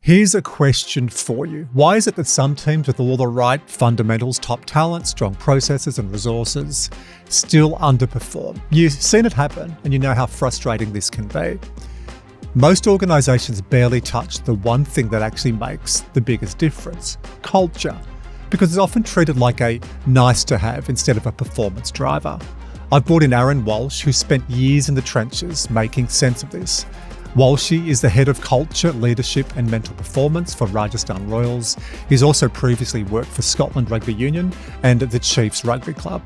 Here's a question for you. Why is it that some teams with all the right fundamentals, top talent, strong processes and resources still underperform? You've seen it happen and you know how frustrating this can be. Most organisations barely touch the one thing that actually makes the biggest difference: culture, because it's often treated like a nice to have instead of a performance driver. I've brought in Walsh, who spent years in the trenches making sense of this. Walsh is the head of culture, leadership and mental performance for Rajasthan Royals. He's also previously worked for Scotland Rugby Union and the Chiefs Rugby Club.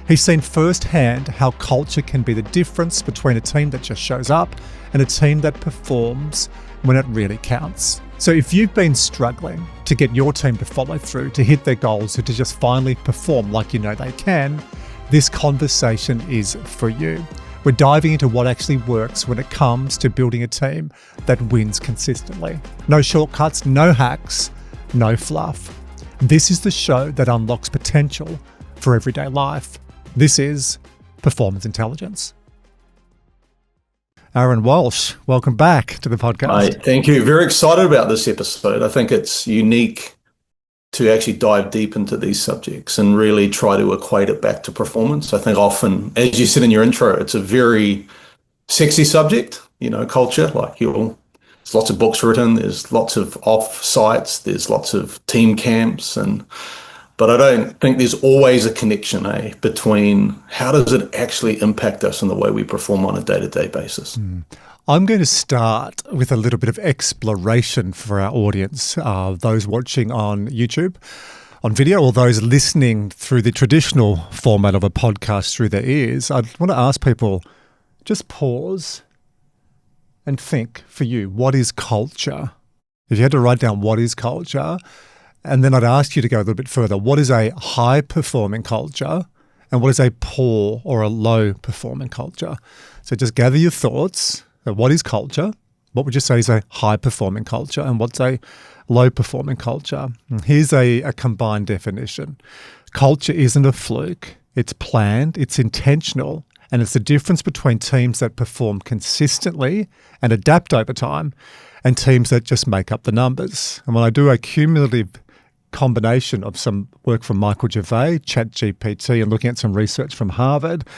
He's seen firsthand how culture can be the difference between a team that just shows up and a team that performs when it really counts. So if you've been struggling to get your team to follow through, to hit their goals, or to just finally perform like you know they can, this conversation is for you. We're diving into what actually works when it comes to building a team that wins consistently. No shortcuts, no hacks, no fluff. This is the show that unlocks potential for everyday life. This is Performance Intelligence. Walsh, welcome back to the podcast. Thank you. Very excited about this episode. I think it's unique to actually dive deep into these subjects and really try to equate it back to performance. I think often, as you said in your intro, it's a very sexy subject, culture. There's lots of books written, there's lots of off-sites, there's lots of team camps, but I don't think there's always a connection, between how does it actually impact us in the way we perform on a day-to-day basis. I'm going to start with a little bit of exploration for our audience, those watching on YouTube, on video, or those listening through the traditional format of a podcast through their ears. I want to ask people, just pause and think for you, what is culture? If you had to write down what is culture, and then I'd ask you to go a little bit further, what is a high-performing culture and what is a poor or a low-performing culture? So just gather your thoughts. So what is culture? What would you say is a high-performing culture? And what's a low-performing culture? Here's a combined definition. Culture isn't a fluke. It's planned, it's intentional, and it's the difference between teams that perform consistently and adapt over time and teams that just make up the numbers. And when I do a cumulative combination of some work from Michael Gervais, ChatGPT, and looking at some research from Harvard,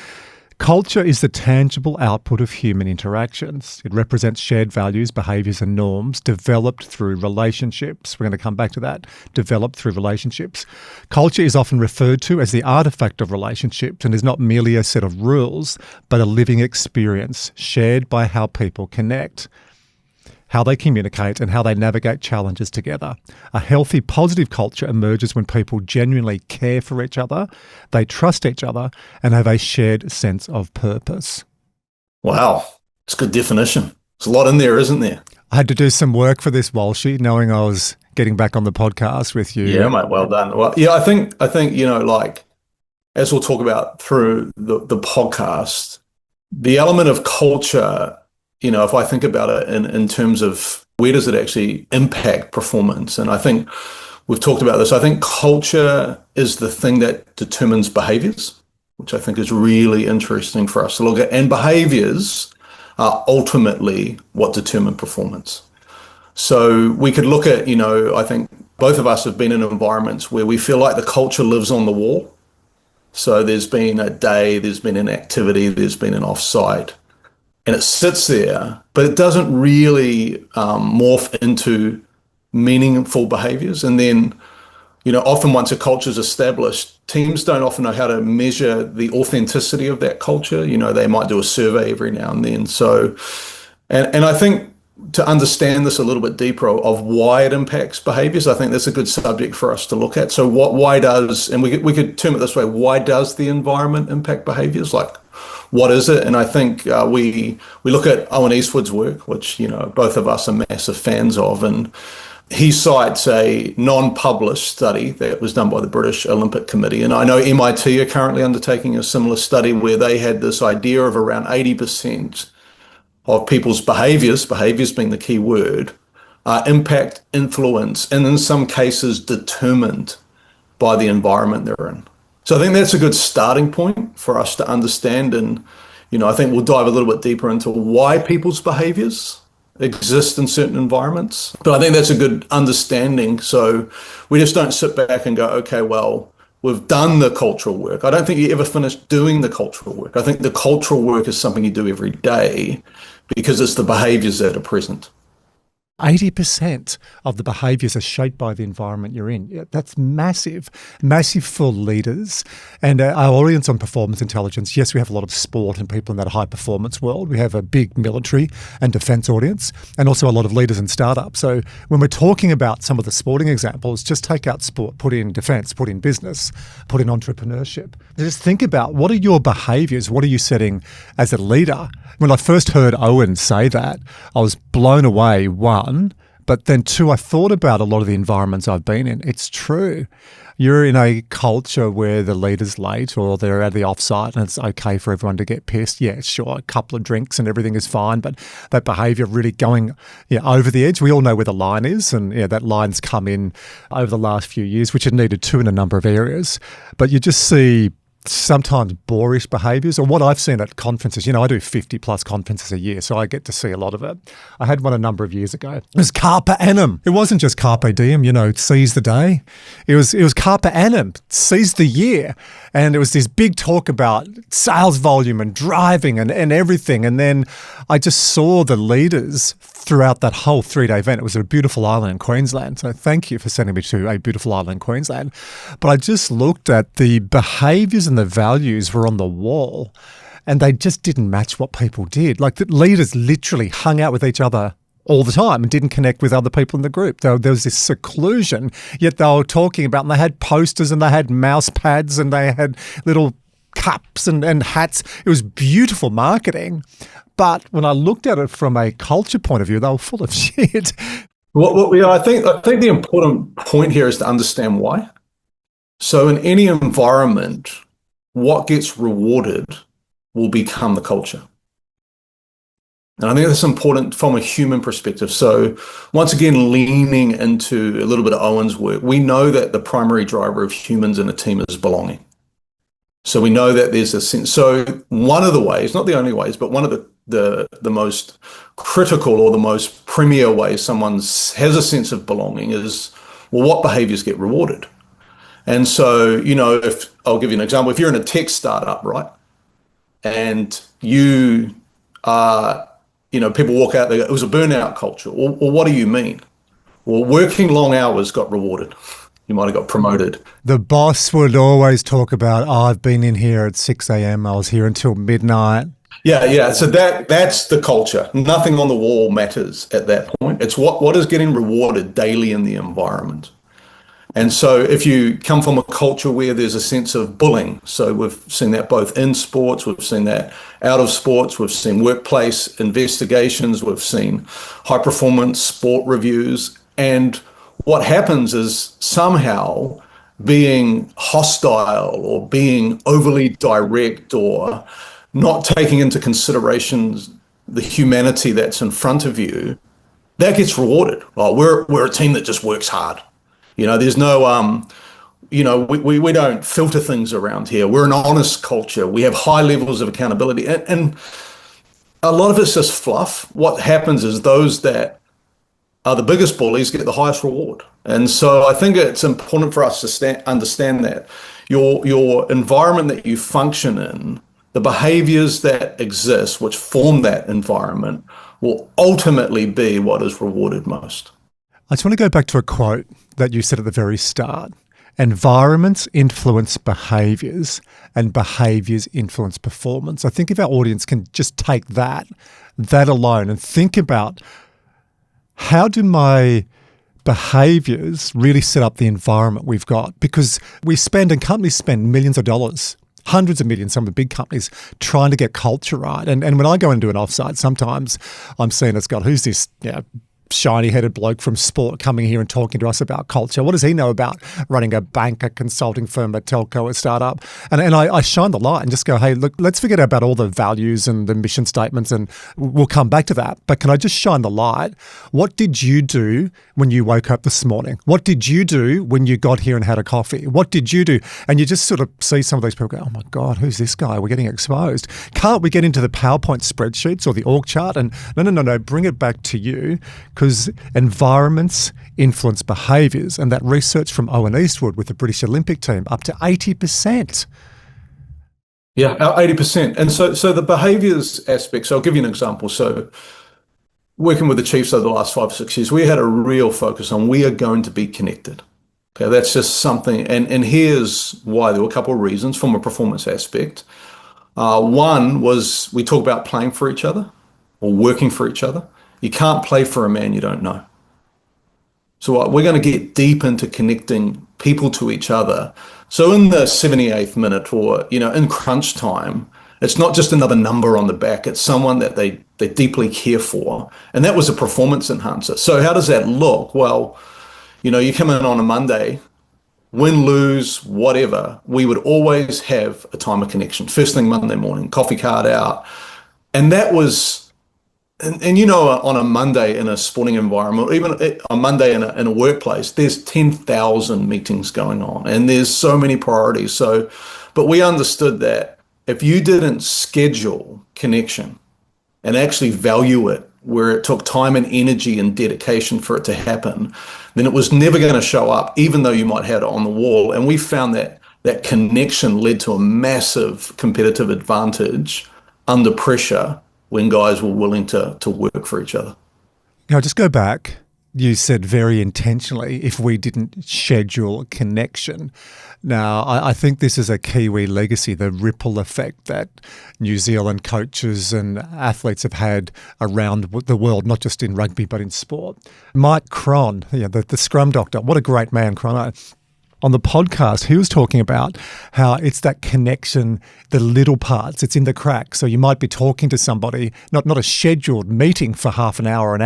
culture is the tangible output of human interactions. It represents shared values, behaviours and norms developed through relationships. We're going to come back to that, developed through relationships. Culture is often referred to as the artefact of relationships and is not merely a set of rules, but a living experience shared by how people connect, how they communicate and how they navigate challenges together. A healthy, positive culture emerges when people genuinely care for each other, they trust each other, and have a shared sense of purpose. Wow, it's a good definition. There's a lot in there, isn't there? I had to do some work for this, Walshy, knowing I was getting back on the podcast with you. Yeah, mate, well done. Well, yeah, I think as we'll talk about through the podcast, the element of culture, if I think about it in terms of where does it actually impact performance, and I think we've talked about this, I think culture is the thing that determines behaviours, which I think is really interesting for us to look at, and behaviours are ultimately what determine performance. So we could look at, I think both of us have been in environments where we feel like the culture lives on the wall. So there's been a day, there's been an activity, there's been an offsite, and it sits there, but it doesn't really morph into meaningful behaviours. And then, often once a culture is established, teams don't often know how to measure the authenticity of that culture. They might do a survey every now and then. So, and I think to understand this a little bit deeper of why it impacts behaviours, I think that's a good subject for us to look at. So why does, and we could term it this way, why does the environment impact behaviours? What is it? And I think we look at Owen Eastwood's work, which, both of us are massive fans of, and he cites a non-published study that was done by the British Olympic Committee. And I know MIT are currently undertaking a similar study where they had this idea of around 80% of people's behaviours being the key word, impact, influence, and in some cases determined by the environment they're in. So I think that's a good starting point for us to understand. And, I think we'll dive a little bit deeper into why people's behaviours exist in certain environments. But I think that's a good understanding. So we just don't sit back and go, okay, well, we've done the cultural work. I don't think you ever finish doing the cultural work. I think the cultural work is something you do every day because it's the behaviours that are present. 80% of the behaviours are shaped by the environment you're in. Yeah, that's massive, massive for leaders. And our audience on performance intelligence, yes, we have a lot of sport and people in that high performance world. We have a big military and defence audience and also a lot of leaders in startups. So when we're talking about some of the sporting examples, just take out sport, put in defence, put in business, put in entrepreneurship. Just think about what are your behaviours? What are you setting as a leader? When I first heard Owen say that, I was blown away, one, but then two, I thought about a lot of the environments I've been in. It's true. You're in a culture where the leader's late or they're at the offsite and it's okay for everyone to get pissed. Yeah, sure, a couple of drinks and everything is fine, but that behaviour really going over the edge. We all know where the line is, and that line's come in over the last few years, which it needed to in a number of areas. But you just see sometimes boorish behaviours, or what I've seen at conferences. I do 50 plus conferences a year, so I get to see a lot of it. I had one a number of years ago. It was carpe annum. It wasn't just carpe diem, seize the day. It was carpe annum, seize the year. And it was this big talk about sales volume and driving and everything. And then I just saw the leaders throughout that whole 3-day event. It was a beautiful island in Queensland. So thank you for sending me to a beautiful island in Queensland. But I just looked at the behaviours and the values were on the wall, and they just didn't match what people did. Like, the leaders literally hung out with each other all the time and didn't connect with other people in the group. There was this seclusion, yet they were talking about, and they had posters and they had mouse pads and they had little cups and hats. It was beautiful marketing. But when I looked at it from a culture point of view, they were full of shit. I think the important point here is to understand why. So in any environment, what gets rewarded will become the culture. And I think that's important from a human perspective. So once again, leaning into a little bit of Owen's work, we know that the primary driver of humans in a team is belonging. So we know that there's a sense. So one of the ways, not the only ways, but one of the most critical or the most premier ways someone has a sense of belonging is, well, what behaviors get rewarded? And so, if I'll give you an example, if you're in a tech startup, right, and you are, people walk out, they go, it was a burnout culture. Well, what do you mean? Well, working long hours got rewarded. You might have got promoted. The boss would always talk about, I've been in here at 6 a.m. I was here until midnight. Yeah. So that's the culture. Nothing on the wall matters at that point. It's what is getting rewarded daily in the environment. And so if you come from a culture where there's a sense of bullying, so we've seen that both in sports, we've seen that out of sports, we've seen workplace investigations, we've seen high performance sport reviews. And what happens is somehow being hostile or being overly direct or not taking into consideration the humanity that's in front of you, that gets rewarded. Well, we're a team that just works hard. There's no, we don't filter things around here. We're an honest culture. We have high levels of accountability. And a lot of it's just fluff. What happens is those that are the biggest bullies get the highest reward. And so I think it's important for us to understand that your environment that you function in, the behaviors that exist, which form that environment, will ultimately be what is rewarded most. I just want to go back to a quote that you said at the very start. Environments influence behaviours and behaviours influence performance. I think if our audience can just take that alone and think about, how do my behaviours really set up the environment we've got? Because we spend, and companies spend, millions of dollars, hundreds of millions, some of the big companies, trying to get culture right. And when I go into an offsite, sometimes I'm seeing it's got, who's this shiny-headed bloke from sport coming here and talking to us about culture. What does he know about running a bank, a consulting firm, a telco, a startup? And I shine the light and just go, hey, look, let's forget about all the values and the mission statements, and we'll come back to that. But can I just shine the light? What did you do when you woke up this morning? What did you do when you got here and had a coffee? What did you do? And you just sort of see some of these people go, oh my God, who's this guy? We're getting exposed. Can't we get into the PowerPoint spreadsheets or the org chart? And no, bring it back to you, because environments influence behaviours, and that research from Owen Eastwood with the British Olympic team, up to 80%. Yeah, 80%. And so the behaviours aspect, so I'll give you an example. So working with the Chiefs over the last 5 or 6 years, we had a real focus on we are going to be connected. Okay, that's just something. And here's why. There were a couple of reasons from a performance aspect. One was we talk about playing for each other or working for each other. You can't play for a man you don't know. So we're going to get deep into connecting people to each other. So in the 78th minute, or in crunch time, it's not just another number on the back. It's someone that they deeply care for, and that was a performance enhancer. So how does that look? Well, you come in on a Monday, win, lose, whatever. We would always have a time of connection. First thing Monday morning, coffee card out, and that was. And on a Monday in a sporting environment, or even a Monday in a workplace, there's 10,000 meetings going on, and there's so many priorities. So, but we understood that if you didn't schedule connection and actually value it, where it took time and energy and dedication for it to happen, then it was never going to show up, even though you might have it on the wall. And we found that connection led to a massive competitive advantage under pressure, when guys were willing to work for each other. Now, just go back. You said very intentionally, if we didn't schedule connection. Now, I think this is a Kiwi legacy, the ripple effect that New Zealand coaches and athletes have had around the world, not just in rugby, but in sport. Mike Cron, the scrum doctor, what a great man, Cron. On the podcast, he was talking about how it's that connection, the little parts, it's in the cracks. So you might be talking to somebody, not a scheduled meeting for half an hour,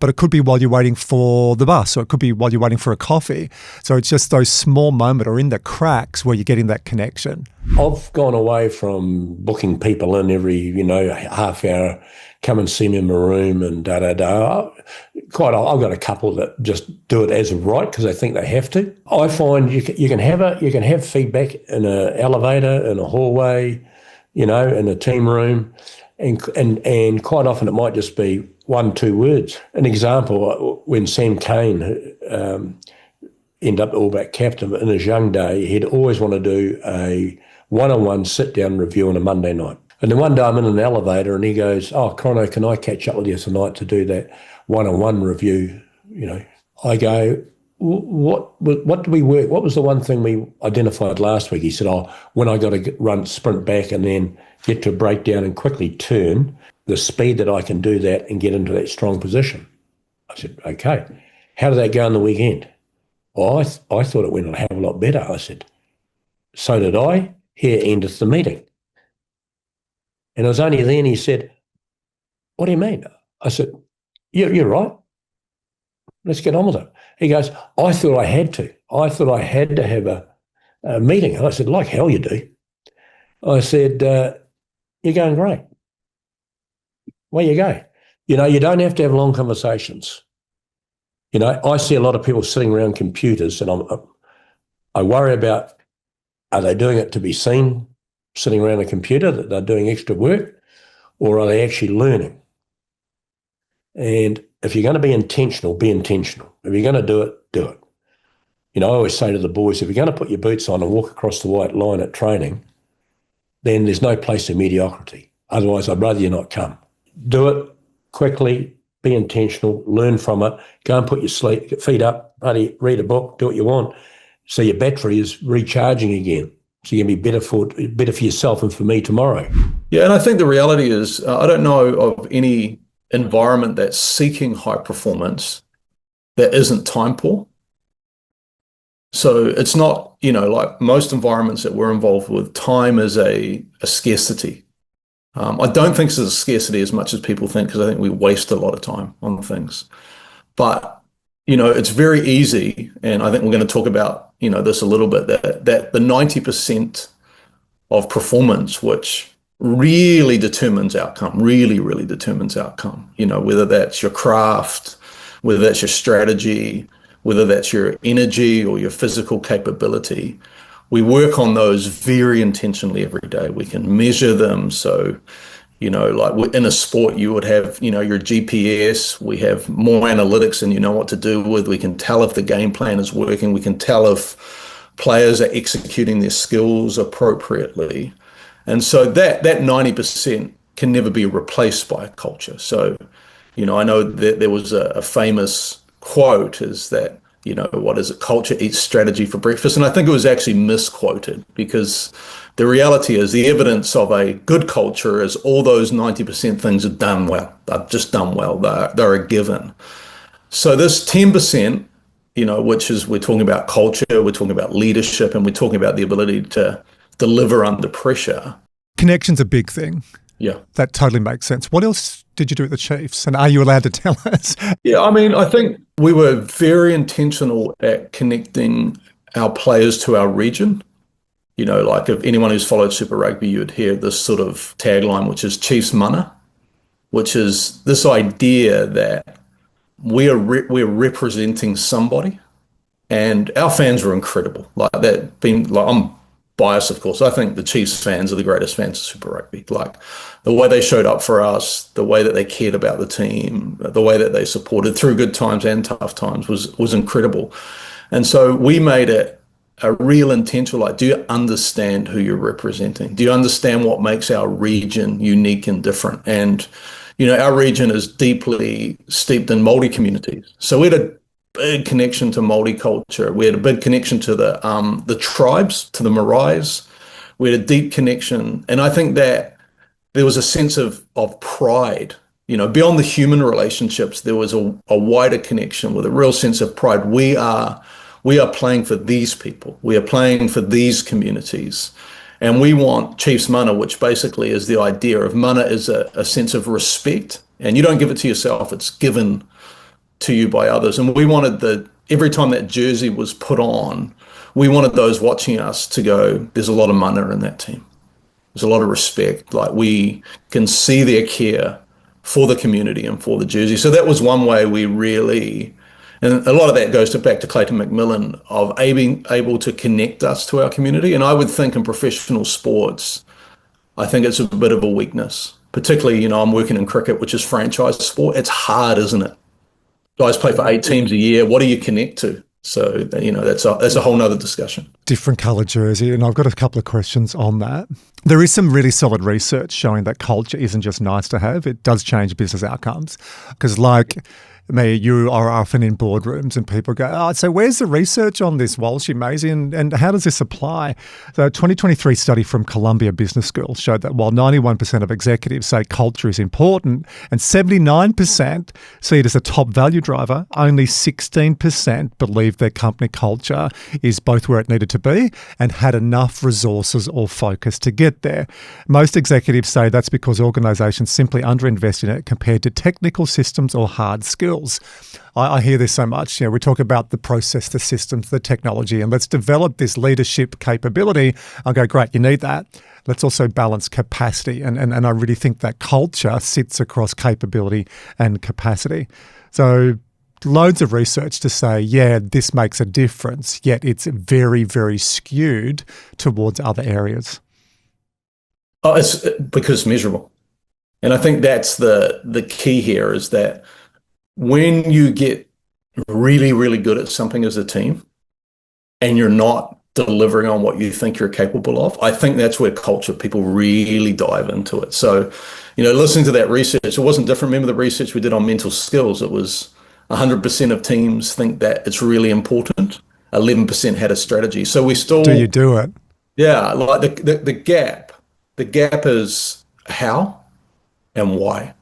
but it could be while you're waiting for the bus, or it could be while you're waiting for a coffee. So it's just those small moments or in the cracks where you're getting that connection. I've gone away from booking people in every, half hour, come and see me in my room and da-da-da. I've got a couple that just do it as of right because they think they have to. I find you can have feedback in an elevator, in a hallway, in a team room, and quite often it might just be 1-2 words. An example, when Sam Cane ended up All Black captain in his young day, he'd always want to do a one-on-one sit-down review on a Monday night. And then one day I'm in an elevator and he goes, oh, Crono, can I catch up with you tonight to do that one-on-one review? I go, what do we work? What was the one thing we identified last week? He said, when I got to sprint back and then get to a breakdown and quickly turn, the speed that I can do that and get into that strong position. I said, okay. How did that go on the weekend? Oh, I thought it went a hell of a lot better. I said, so did I. Here endeth the meeting. And it was only then he said, what do you mean? I said, you're right. Let's get on with it. He goes, I thought I had to. I thought I had to have a meeting. And I said, like hell you do. I said, you're going great. Where you go? You don't have to have long conversations. I see a lot of people sitting around computers and I worry about, are they doing it to be seen, sitting around a computer, that they're doing extra work, or are they actually learning? And if you're going to be intentional, be intentional. If you're going to do it, do it. I always say to the boys, if you're going to put your boots on and walk across the white line at training, then there's no place in mediocrity. Otherwise, I'd rather you not come. Do it quickly, be intentional, learn from it, go and put your feet up, read a book, do what you want, so your battery is recharging again. So you can be better for yourself and for me tomorrow. Yeah, and I think the reality is, I don't know of any environment that's seeking high performance that isn't time poor. So it's not, like most environments that we're involved with, time is a scarcity. I don't think it's a scarcity as much as people think, because I think we waste a lot of time on things. But, it's very easy, and I think we're going to talk about, this a little bit, that the 90% of performance, which really determines outcome, really, really determines outcome, whether that's your craft, whether that's your strategy, whether that's your energy or your physical capability. We work on those very intentionally every day. We can measure them. So, like in a sport, you would have, your GPS. We have more analytics than you know what to do with. We can tell if the game plan is working. We can tell if players are executing their skills appropriately. And so that 90% can never be replaced by culture. So, I know that there was a famous quote is that, what is it? Culture eats strategy for breakfast. And I think it was actually misquoted, because the reality is the evidence of a good culture is all those 90% things are done well. They're just done well. They're a given. So this 10%, which is, we're talking about culture, we're talking about leadership, and we're talking about the ability to deliver under pressure. Connection's a big thing. Yeah. That totally makes sense. What else did you do at the Chiefs? And are you allowed to tell us? Yeah, I think we were very intentional at connecting our players to our region. Like if anyone who's followed Super Rugby, you would hear this sort of tagline, which is Chiefs Mana, which is this idea that we're representing somebody, and our fans were incredible. Like that, I'm biased, of course. I think the Chiefs fans are the greatest fans of Super Rugby. Like the way they showed up for us, the way that they cared about the team, the way that they supported through good times and tough times was incredible. And so we made it a real intention. Like, do you understand who you're representing? Do you understand what makes our region unique and different? And, our region is deeply steeped in Māori communities. So we had a big connection to Māori culture. We had a big connection to the tribes, to the Marais. We had a deep connection. And I think that there was a sense of pride, beyond the human relationships. There was a wider connection with a real sense of pride. We are playing for these people. We are playing for these communities. And we want Chiefs Mana, which basically is the idea of mana is a sense of respect. And you don't give it to yourself, it's given to you by others. And we wanted every time that jersey was put on, we wanted those watching us to go, there's a lot of mana in that team. There's a lot of respect. Like, we can see their care for the community and for the jersey. So that was one way we really, and a lot of that goes back to Clayton McMillan, of able to connect us to our community. And I would think in professional sports, I think it's a bit of a weakness, particularly, I'm working in cricket, which is franchise sport. It's hard, isn't it? Guys play for 8 teams a year. What do you connect to? So, that's a whole nother discussion. Different colour jersey. And I've got a couple of questions on that. There is some really solid research showing that culture isn't just nice to have. It does change business outcomes. Because like me, you are often in boardrooms and people go, oh, so where's the research on this, Walsh? Amazing. And how does this apply? The 2023 study from Columbia Business School showed that while 91% of executives say culture is important and 79% see it as a top value driver, only 16% believe their company culture is both where it needed to be and had enough resources or focus to get there. Most executives say that's because organizations simply underinvest in it compared to technical systems or hard skills. I hear this so much. We talk about the process, the systems, the technology, and let's develop this leadership capability. I'll go, great, you need that. Let's also balance capacity. And I really think that culture sits across capability and capacity. So loads of research to say, yeah, this makes a difference, yet it's very, very skewed towards other areas. Oh, it's because it's measurable. And I think that's the key here, is that when you get really, really good at something as a team and you're not delivering on what you think you're capable of, I think that's where culture, people really dive into it. So, listening to that research, it wasn't different. Remember the research we did on mental skills? It was 100% of teams think that it's really important. 11% had a strategy. So we still... Do you do it? Yeah, like the gap is how and why.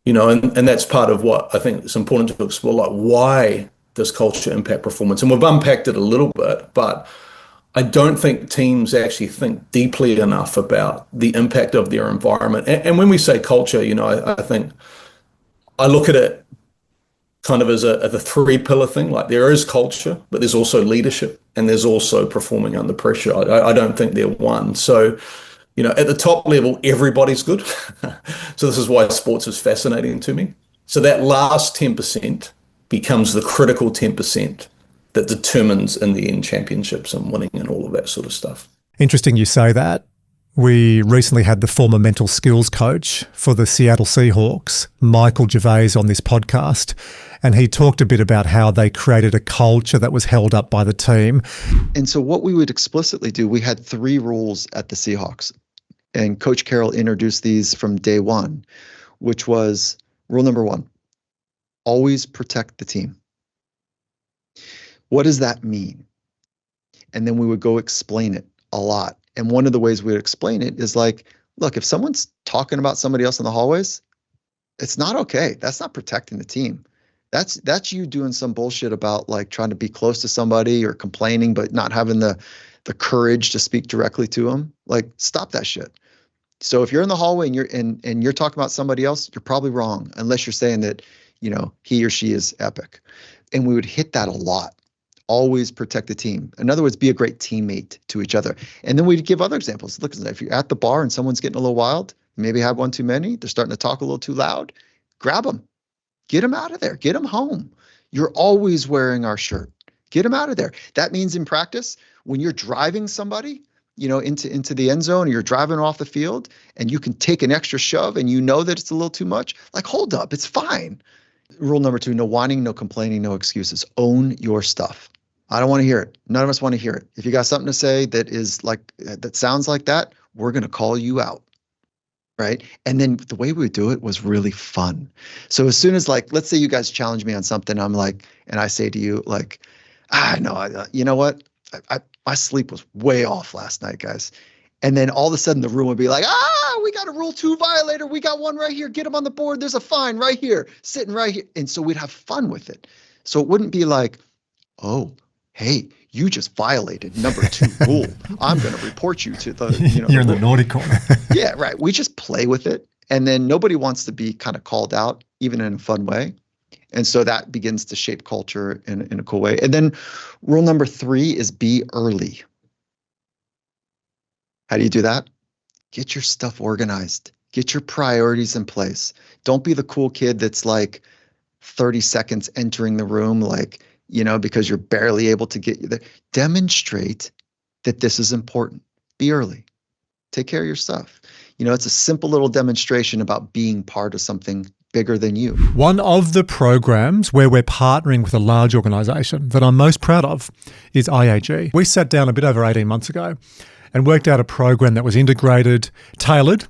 And that's part of what I think it's important to explore, like, why does culture impact performance? And we've unpacked it a little bit, but I don't think teams actually think deeply enough about the impact of their environment. And when we say culture, I think I look at it kind of as the three pillar thing. Like there is culture, but there's also leadership and there's also performing under pressure. I don't think they're one. So, at the top level, everybody's good. So this is why sports is fascinating to me. So that last 10% becomes the critical 10% that determines in the end championships and winning and all of that sort of stuff. Interesting you say that. We recently had the former mental skills coach for the Seattle Seahawks, Michael Gervais, on this podcast, and he talked a bit about how they created a culture that was held up by the team. And so what we would explicitly do, we had 3 rules at the Seahawks, and Coach Carroll introduced these from day one, which was rule number 1, always protect the team. What does that mean? And then we would go explain it a lot. And one of the ways we would explain it is like, look, if someone's talking about somebody else in the hallways, it's not okay. That's not protecting the team. That's you doing some bullshit about like trying to be close to somebody or complaining, but not having the courage to speak directly to them. Like, stop that shit. So if you're in the hallway and you're talking about somebody else, you're probably wrong, unless you're saying that, he or she is epic. And we would hit that a lot. Always protect the team. In other words, be a great teammate to each other. And then we'd give other examples. Look, if you're at the bar and someone's getting a little wild, maybe have one too many, they're starting to talk a little too loud, grab them. Get them out of there. Get them home. You're always wearing our shirt. Get them out of there. That means in practice, when you're driving somebody, into the end zone, or you're driving off the field, and you can take an extra shove and you know that it's a little too much, like, hold up, it's fine. Rule number 2, no whining, no complaining, no excuses. Own your stuff. I don't want to hear it. None of us want to hear it. If you got something to say that sounds like that, we're going to call you out. Right. And then the way we would do it was really fun. So as soon as, like, let's say you guys challenge me on something, I'm like, and I say to you, like, no, you know what? My sleep was way off last night, guys. And then all of a sudden the room would be like, we got a rule 2 violator. We got one right here. Get him on the board. There's a fine right here, sitting right here. And so we'd have fun with it. So it wouldn't be like, oh, hey, you just violated number 2 rule. I'm going to report you to the, You're in the naughty corner. Yeah, right. We just play with it. And then nobody wants to be kind of called out, even in a fun way. And so that begins to shape culture in a cool way. And then rule number 3 is be early. How do you do that? Get your stuff organized. Get your priorities in place. Don't be the cool kid that's like 30 seconds entering the room, like, because you're barely able to get you there. Demonstrate that this is important. Be early. Take care of your stuff. It's a simple little demonstration about being part of something bigger than you. One of the programs where we're partnering with a large organisation that I'm most proud of is IAG. We sat down a bit over 18 months ago and worked out a program that was integrated, tailored,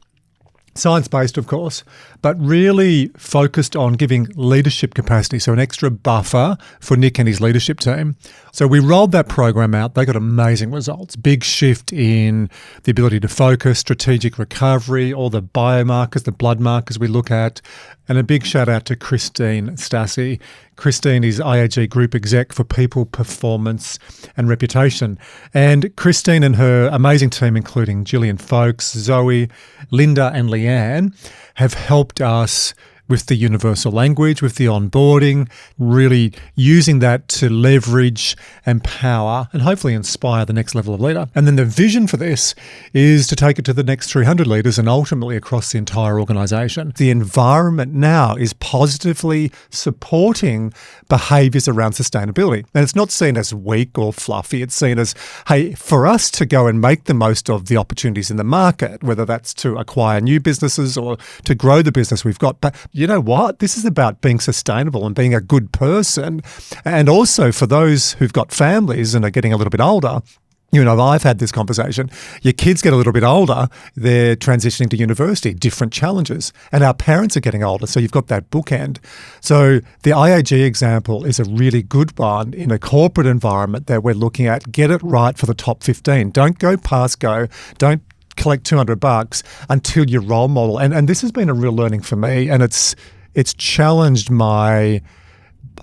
science-based, of course, but really focused on giving leadership capacity, so an extra buffer for Nick and his leadership team. So we rolled that program out. They got amazing results. Big shift in the ability to focus, strategic recovery, all the biomarkers, the blood markers we look at, and a big shout out to Christine Stassi. Christine is IAG Group Exec for People, Performance and Reputation. And Christine and her amazing team, including Gillian Folks, Zoe, Linda and Leanne, have helped us with the universal language, with the onboarding, really using that to leverage, empower, and hopefully inspire the next level of leader. And then the vision for this is to take it to the next 300 leaders and ultimately across the entire organisation. The environment now is positively supporting behaviours around sustainability. And it's not seen as weak or fluffy. It's seen as, hey, for us to go and make the most of the opportunities in the market, whether that's to acquire new businesses or to grow the business we've got. But you know what? This is about being sustainable and being a good person. And also for those who've got families and are getting a little bit older, I've had this conversation. Your kids get a little bit older, they're transitioning to university, different challenges. And our parents are getting older, so you've got that bookend. So the IAG example is a really good one in a corporate environment that we're looking at. Get it right for the top 15. Don't go past go. Don't collect $200 until you role model. And this has been a real learning for me, and it's challenged my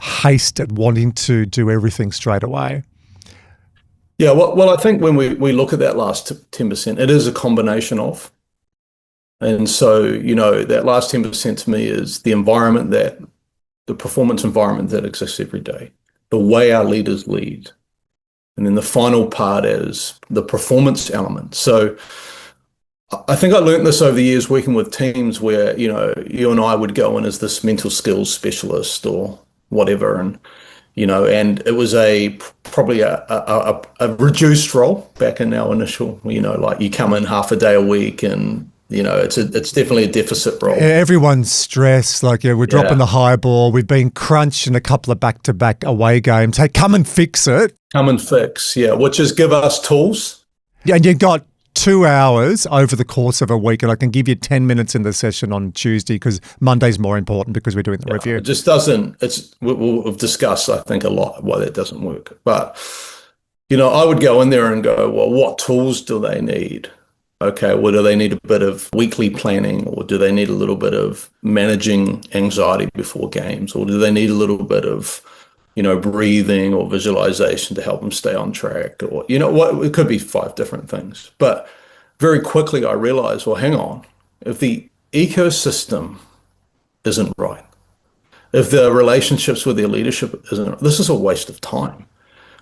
haste at wanting to do everything straight away. Yeah, well, I think when we look at that last 10%, it is a combination of. And so, that last 10% to me is the environment that the performance environment that exists every day, the way our leaders lead. And then the final part is the performance element. So I think I learned this over the years working with teams where, you and I would go in as this mental skills specialist or whatever. And, and it was probably a reduced role back in our initial, like you come in half a day a week and, it's definitely a deficit role. Everyone's stressed. Like, we're dropping the high ball. We've been crunched in a couple of back-to-back away games. Hey, come and fix it. Come and fix, which is give us tools. Yeah, and you've got 2 hours over the course of a week, and I can give you 10 minutes in the session on Tuesday because Monday's more important because we're doing the review. It just doesn't, we've discussed, I think, a lot why that doesn't work. But, I would go in there and go, well, what tools do they need? Okay, well, do they need a bit of weekly planning, or do they need a little bit of managing anxiety before games, or do they need a little bit of, breathing or visualization to help them stay on track, or, what, it could be 5 different things. But very quickly I realized, well, hang on, if the ecosystem isn't right, if the relationships with their leadership isn't right, this is a waste of time,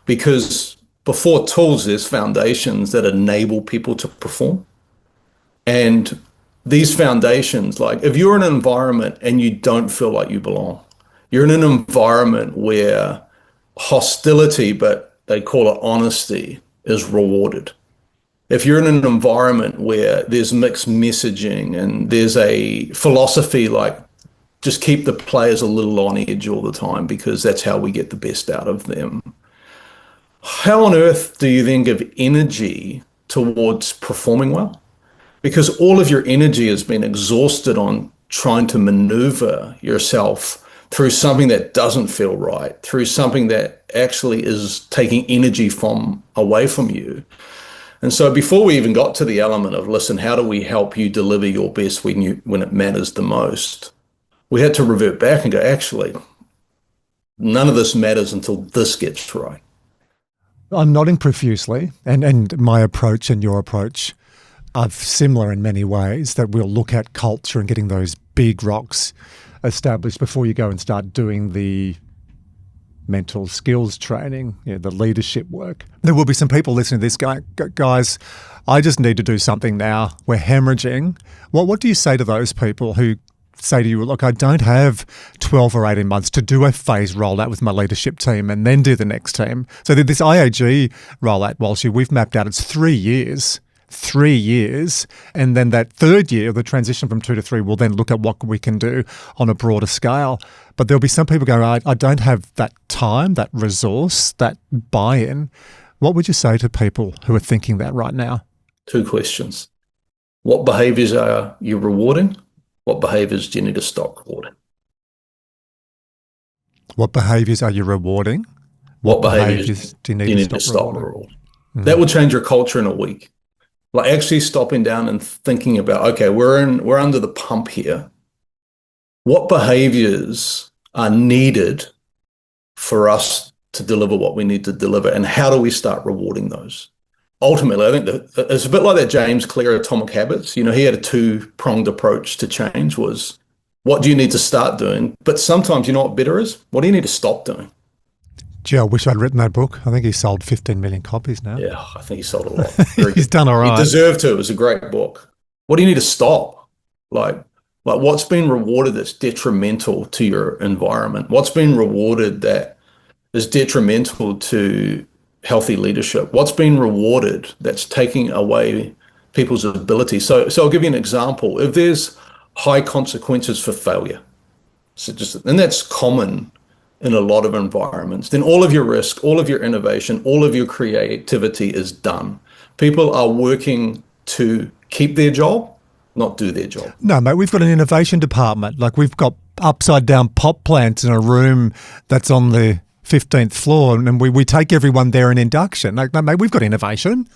because before tools, there's foundations that enable people to perform. And these foundations, like if you're in an environment and you don't feel like you belong, you're in an environment where hostility, but they call it honesty, is rewarded. If you're in an environment where there's mixed messaging and there's a philosophy like just keep the players a little on edge all the time because that's how we get the best out of them, how on earth do you then give energy towards performing well? Because all of your energy has been exhausted on trying to maneuver yourself through something that doesn't feel right, through something that actually is taking energy away from you. And so before we even got to the element of, listen, how do we help you deliver your best when it matters the most? We had to revert back and go, actually, none of this matters until this gets right. I'm nodding profusely, and my approach and your approach are similar in many ways, that we'll look at culture and getting those big rocks established before you go and start doing the mental skills training, the leadership work. There will be some people listening to this going, guys, I just need to do something now. We're hemorrhaging. What do you say to those people who say to you, look, I don't have 12 or 18 months to do a phase rollout with my leadership team and then do the next team. So this IAG rollout, Walsh, we've mapped out, it's 3 years. 3 years, and then that third year, the transition from 2 to 3, will then look at what we can do on a broader scale. But there'll be some people going, I don't have that time, that resource, that buy-in. What would you say to people who are thinking that right now? 2 questions. What behaviors are you rewarding? What behaviors do you need to stop rewarding? What behaviors are you rewarding? What behaviors do you need to stop rewarding? Mm-hmm. That will change your culture in a week. Like actually stopping down and thinking about, okay, we're under the pump here. What behaviors are needed for us to deliver what we need to deliver, and how do we start rewarding those? Ultimately, I think it's a bit like that James Clear Atomic Habits. He had a 2-pronged approach to change, was what do you need to start doing? But sometimes you know what better is? What do you need to stop doing? Gee, I wish I'd written that book. I think he sold 15 million copies now. Yeah, I think he sold a lot. He's done all right. He deserved to. It was a great book. What do you need to stop? Like what's been rewarded that's detrimental to your environment? What's been rewarded that is detrimental to healthy leadership? What's been rewarded that's taking away people's ability? So I'll give you an example. If there's high consequences for failure, and that's common in a lot of environments, then all of your risk, all of your innovation, all of your creativity is done. People are working to keep their job, not do their job. No, mate, we've got an innovation department. Like we've got upside down pop plants in a room that's on the 15th floor, and we take everyone there in induction. Like, no, mate, we've got innovation.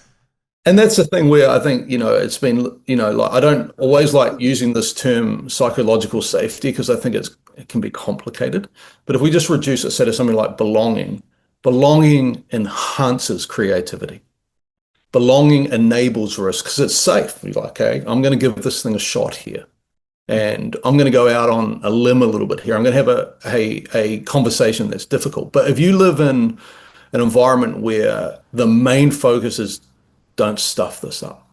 And that's the thing where I think, it's been, like I don't always like using this term psychological safety because I think it can be complicated. But if we just reduce it, say to something like belonging enhances creativity. Belonging enables risk because it's safe. You're like, okay, I'm going to give this thing a shot here. And I'm going to go out on a limb a little bit here. I'm going to have a conversation that's difficult. But if you live in an environment where the main focus is don't stuff this up,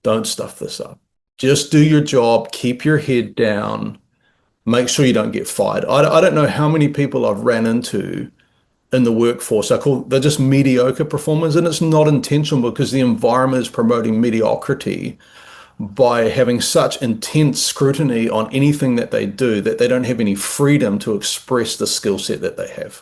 don't stuff this up. Just do your job, keep your head down, make sure you don't get fired. I don't know how many people I've ran into in the workforce. They're just mediocre performers, and it's not intentional because the environment is promoting mediocrity by having such intense scrutiny on anything that they do that they don't have any freedom to express the skill set that they have.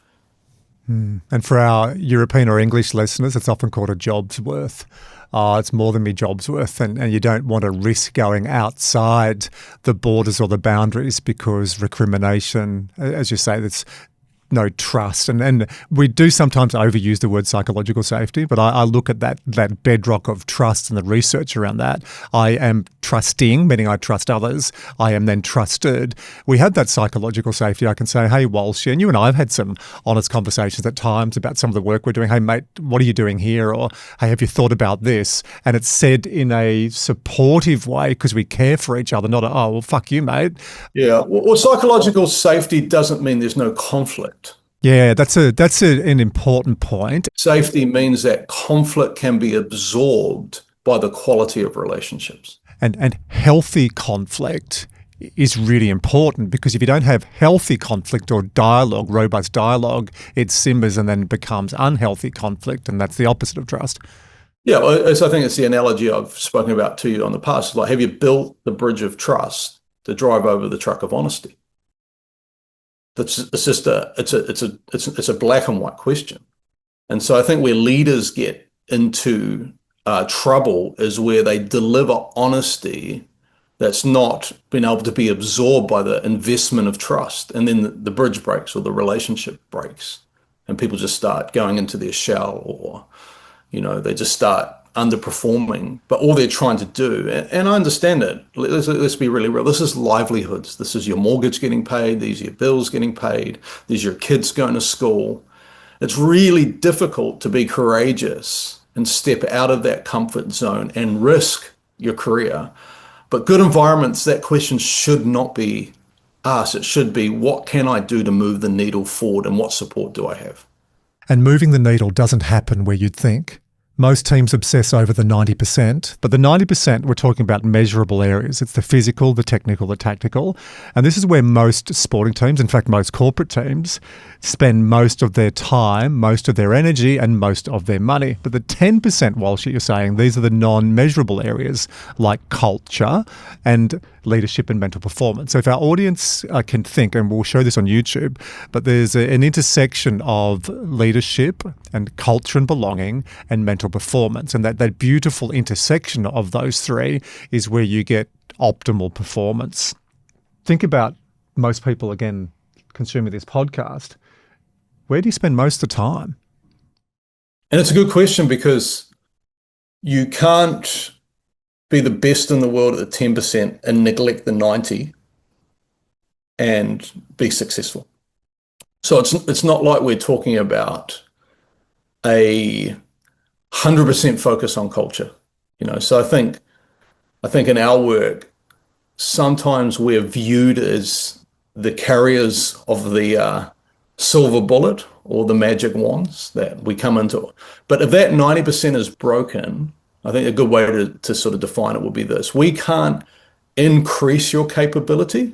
And for our European or English listeners, it's often called a job's worth. It's more than me job's worth, and you don't want to risk going outside the borders or the boundaries because recrimination, as you say, that's no trust. And we do sometimes overuse the word psychological safety, but I look at that bedrock of trust and the research around that. I am trusting, meaning I trust others. I am then trusted. We have that psychological safety. I can say, hey, Walsh, and you and I have had some honest conversations at times about some of the work we're doing. Hey, mate, what are you doing here? Or, hey, have you thought about this? And it's said in a supportive way because we care for each other, not oh, well, fuck you, mate. Yeah. Well, psychological safety doesn't mean there's no conflict. Yeah, that's an important point. Safety means that conflict can be absorbed by the quality of relationships. And healthy conflict is really important because if you don't have healthy conflict or dialogue, robust dialogue, it simmers and then becomes unhealthy conflict, and that's the opposite of trust. Yeah, I think it's the analogy I've spoken about to you on the past. Like, have you built the bridge of trust to drive over the truck of honesty? It's just a black and white question. And so I think where leaders get into trouble is where they deliver honesty that's not been able to be absorbed by the investment of trust. And then the bridge breaks or the relationship breaks and people just start going into their shell, or, they just start underperforming. But all they're trying to do, and I understand it, let's be really real. This is livelihoods. This is your mortgage getting paid. These are your bills getting paid. These are your kids going to school. It's really difficult to be courageous and step out of that comfort zone and risk your career. But good environments, that question should not be asked. It should be, what can I do to move the needle forward, and what support do I have? And moving the needle doesn't happen where you'd think. Most teams obsess over the 90%, but the 90% we're talking about measurable areas. It's the physical, the technical, the tactical. And this is where most sporting teams, in fact, most corporate teams, spend most of their time, most of their energy, and most of their money. But the 10%, Walsh, you're saying, these are the non-measurable areas like culture and leadership and mental performance. So if our audience can think, and we'll show this on YouTube, but there's an intersection of leadership and culture and belonging and mental performance. And that beautiful intersection of those three is where you get optimal performance. Think about most people, again, consuming this podcast. Where do you spend most of the time? And it's a good question because you can't be the best in the world at the 10% and neglect the 90 and be successful. So it's not like we're talking about a 100% focus on culture, So I think in our work, sometimes we're viewed as the carriers of the silver bullet or the magic wands that we come into. But if that 90% is broken, I think a good way to sort of define it would be this: we can't increase your capability.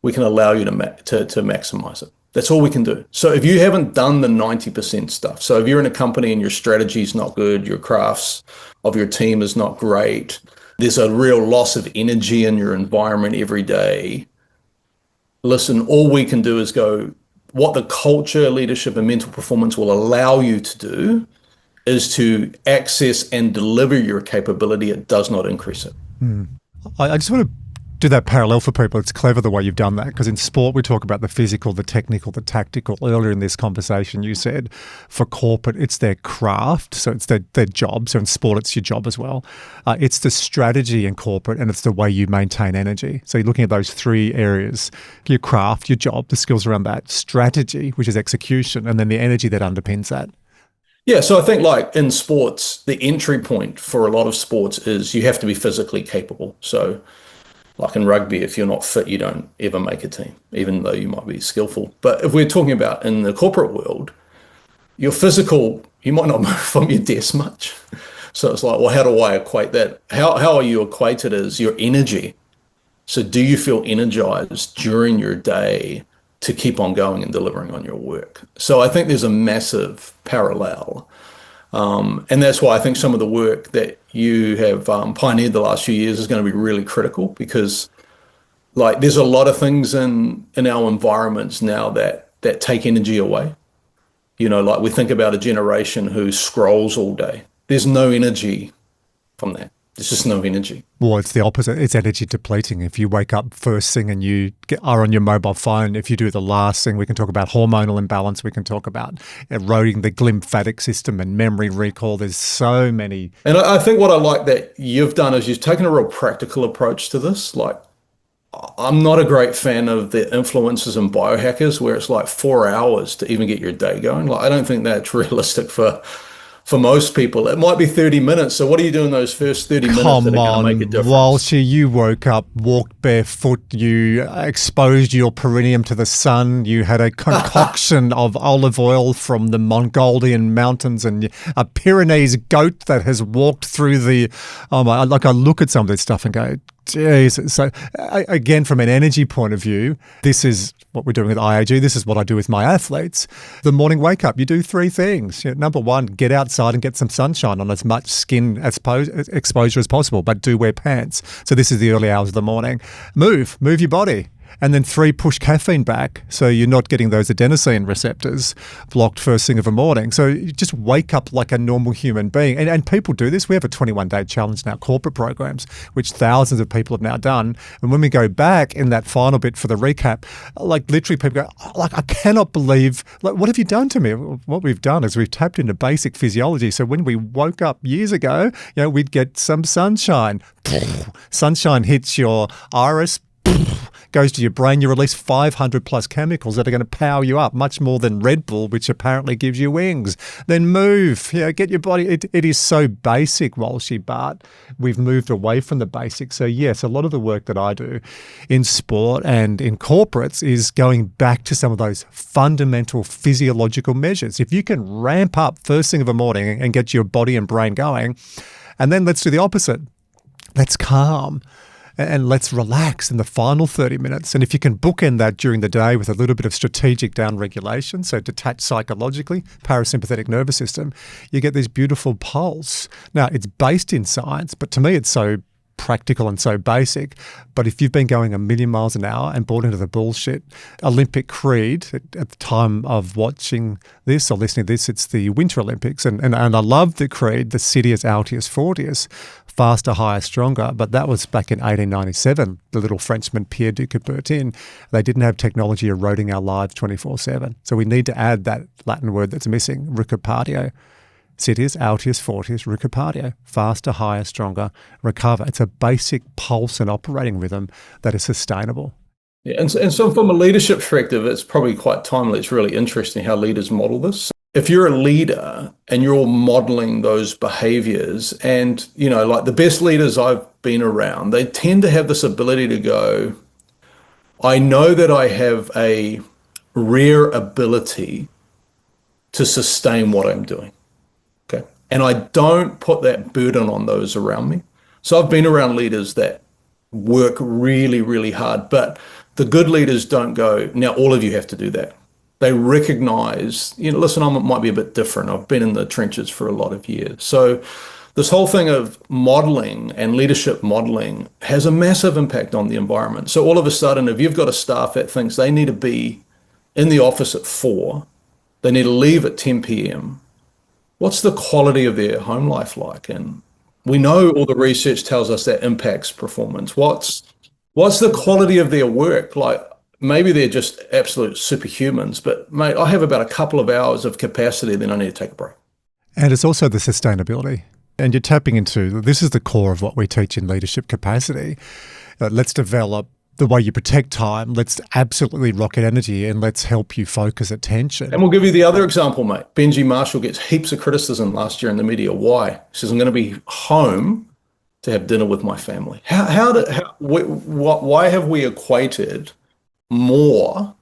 We can allow you to maximize it. That's all we can do. So if you haven't done the 90% stuff, so if you're in a company and your strategy is not good, your crafts of your team is not great, there's a real loss of energy in your environment every day. Listen, all we can do is go, what the culture, leadership, and mental performance will allow you to do is to access and deliver your capability. It does not increase it. I just want to do that parallel for people. It's clever the way you've done that, because in sport we talk about the physical, the technical, the tactical. Earlier in this conversation you said for corporate it's their craft, so it's their job. So in sport it's your job as well. It's the strategy in corporate, and it's the way you maintain energy. So you're looking at those three areas: your craft, your job, the skills around that, strategy, which is execution, and then the energy that underpins that. Yeah, so I think like in sports, the entry point for a lot of sports is you have to be physically capable. So Like in rugby, if you're not fit, you don't ever make a team, even though you might be skillful. But if we're talking about in the corporate world, your physical, you might not move from your desk much. So it's like, well, how do I equate that? How are you equated as your energy? So do you feel energized during your day to keep on going and delivering on your work? So I think there's a massive parallel. And that's why I think some of the work that you have pioneered the last few years is going to be really critical, because like there's a lot of things in our environments now that take energy away. You know, like we think about a generation who scrolls all day. There's no energy from that. There's just no energy. Well, it's the opposite. It's energy depleting. If you wake up first thing and you are on your mobile phone, if you do the last thing, we can talk about hormonal imbalance. We can talk about eroding the lymphatic system and memory recall. There's so many. And I think what I like that you've done is you've taken a real practical approach to this. Like, I'm not a great fan of the influencers and biohackers where it's like 4 hours to even get your day going. Like, I don't think that's realistic for most people. It might be 30 minutes. So what are you doing those first 30 minutes that are going to make a difference? Walsh, you woke up, walked barefoot, you exposed your perineum to the sun, you had a concoction of olive oil from the Mongolian mountains and a Pyrenees goat that has walked through the, like I look at some of this stuff and go, jeez. So again, from an energy point of view, this is what we're doing with IAG. This is what I do with my athletes. The morning wake up, you do 3 things. Number 1, get outside and get some sunshine on as much skin exposure as possible, but do wear pants. So this is the early hours of the morning. Move your body. And then 3, push caffeine back so you're not getting those adenosine receptors blocked first thing of the morning. So you just wake up like a normal human being. And people do this. We have a 21-day challenge in our corporate programs, which thousands of people have now done. And when we go back in that final bit for the recap, like literally people go, like, I cannot believe, like, what have you done to me? What we've done is we've tapped into basic physiology. So when we woke up years ago, we'd get some sunshine. Sunshine hits your iris, goes to your brain, you release 500 plus chemicals that are going to power you up, much more than Red Bull, which apparently gives you wings. Then move, get your body. It is so basic, Walshy, but we've moved away from the basics. So yes, a lot of the work that I do in sport and in corporates is going back to some of those fundamental physiological measures. If you can ramp up first thing of the morning and get your body and brain going, and then let's do the opposite. Let's calm. And let's relax in the final 30 minutes. And if you can bookend that during the day with a little bit of strategic downregulation, so detached psychologically, parasympathetic nervous system, you get this beautiful pulse. Now, it's based in science, but to me it's so practical and so basic. But if you've been going a million miles an hour and bought into the bullshit, Olympic creed at the time of watching this or listening to this, it's the Winter Olympics. And I love the creed, the Sidious, Altius, Fortius, faster, higher, stronger. But that was back in 1897, the little Frenchman Pierre de Coubertin. They didn't have technology eroding our lives 24/7. So we need to add that Latin word that's missing, recupatio. Sidious, Altius, Fortius, recupatio. Faster, higher, stronger, recover. It's a basic pulse and operating rhythm that is sustainable. Yeah, and so from a leadership perspective, it's probably quite timely. It's really interesting how leaders model this. If you're a leader and you're modeling those behaviors, and, like the best leaders I've been around, they tend to have this ability to go, I know that I have a rare ability to sustain what I'm doing. Okay. And I don't put that burden on those around me. So I've been around leaders that work really, really hard, but the good leaders don't go, now all of you have to do that. They recognize, listen, I might be a bit different. I've been in the trenches for a lot of years. So this whole thing of modeling and leadership modeling has a massive impact on the environment. So all of a sudden, if you've got a staff that thinks they need to be in the office at 4, they need to leave at 10 p.m., what's the quality of their home life like? And we know all the research tells us that impacts performance. What's the quality of their work? Like, maybe they're just absolute superhumans, but mate, I have about a couple of hours of capacity, then I need to take a break. And it's also the sustainability. And you're tapping into, this is the core of what we teach in leadership capacity. Let's develop the way you protect time. Let's absolutely rocket energy and let's help you focus attention. And we'll give you the other example, mate. Benji Marshall gets heaps of criticism last year in the media. Why? He says, I'm going to be home to have dinner with my family? Why have we equated more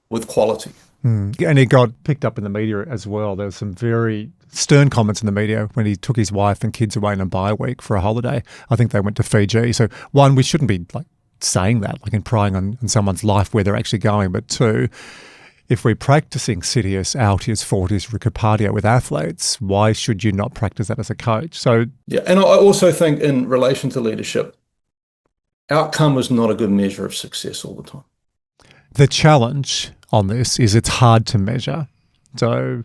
with quality? And he got picked up in the media as well. There were some very stern comments in the media when he took his wife and kids away on a bye week for a holiday. I think they went to Fiji. So one, we shouldn't be like saying that, like prying on someone's life where they're actually going. But two, if we're practicing Citius, Altius, Fortius, Ricopadia with athletes, why should you not practice that as a coach? So yeah, and I also think in relation to leadership, outcome is not a good measure of success all the time. The challenge on this is it's hard to measure. So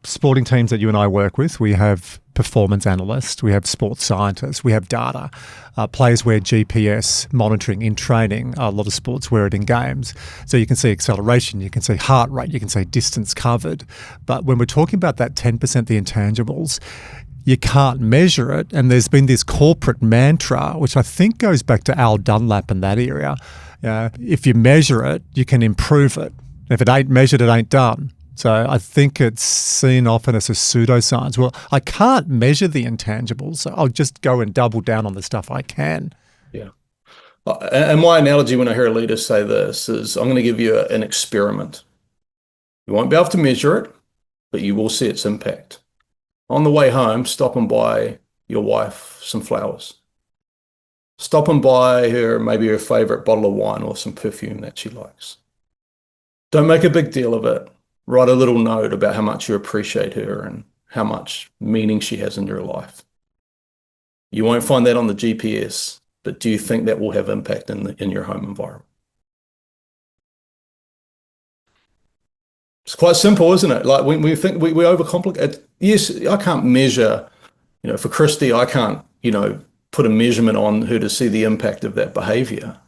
sporting teams that you and I work with, we have performance analysts, we have sports scientists, we have data. Players wear GPS monitoring in training. A lot of sports wear it in games. So you can see acceleration, you can see heart rate, you can see distance covered. But when we're talking about that 10%, the intangibles, you can't measure it. And there's been this corporate mantra, which I think goes back to Al Dunlap in that area. If you measure it, you can improve it. If it ain't measured, it ain't done. So I think it's seen often as a pseudoscience. Well, I can't measure the intangibles, so I'll just go and double down on the stuff I can. Yeah. And my analogy when I hear a leader say this is, I'm going to give you an experiment. You won't be able to measure it, but you will see its impact. On the way home, stop and buy your wife some flowers. Stop and buy her maybe her favorite bottle of wine or some perfume that she likes. Don't make a big deal of it. Write a little note about how much you appreciate her and how much meaning she has in your life. You won't find that on the GPS, but do you think that will have impact in your home environment? It's quite simple, isn't it? Like we think we overcomplicate it. Yes, I can't measure, for Christy, I can't, put a measurement on her to see the impact of that behavior,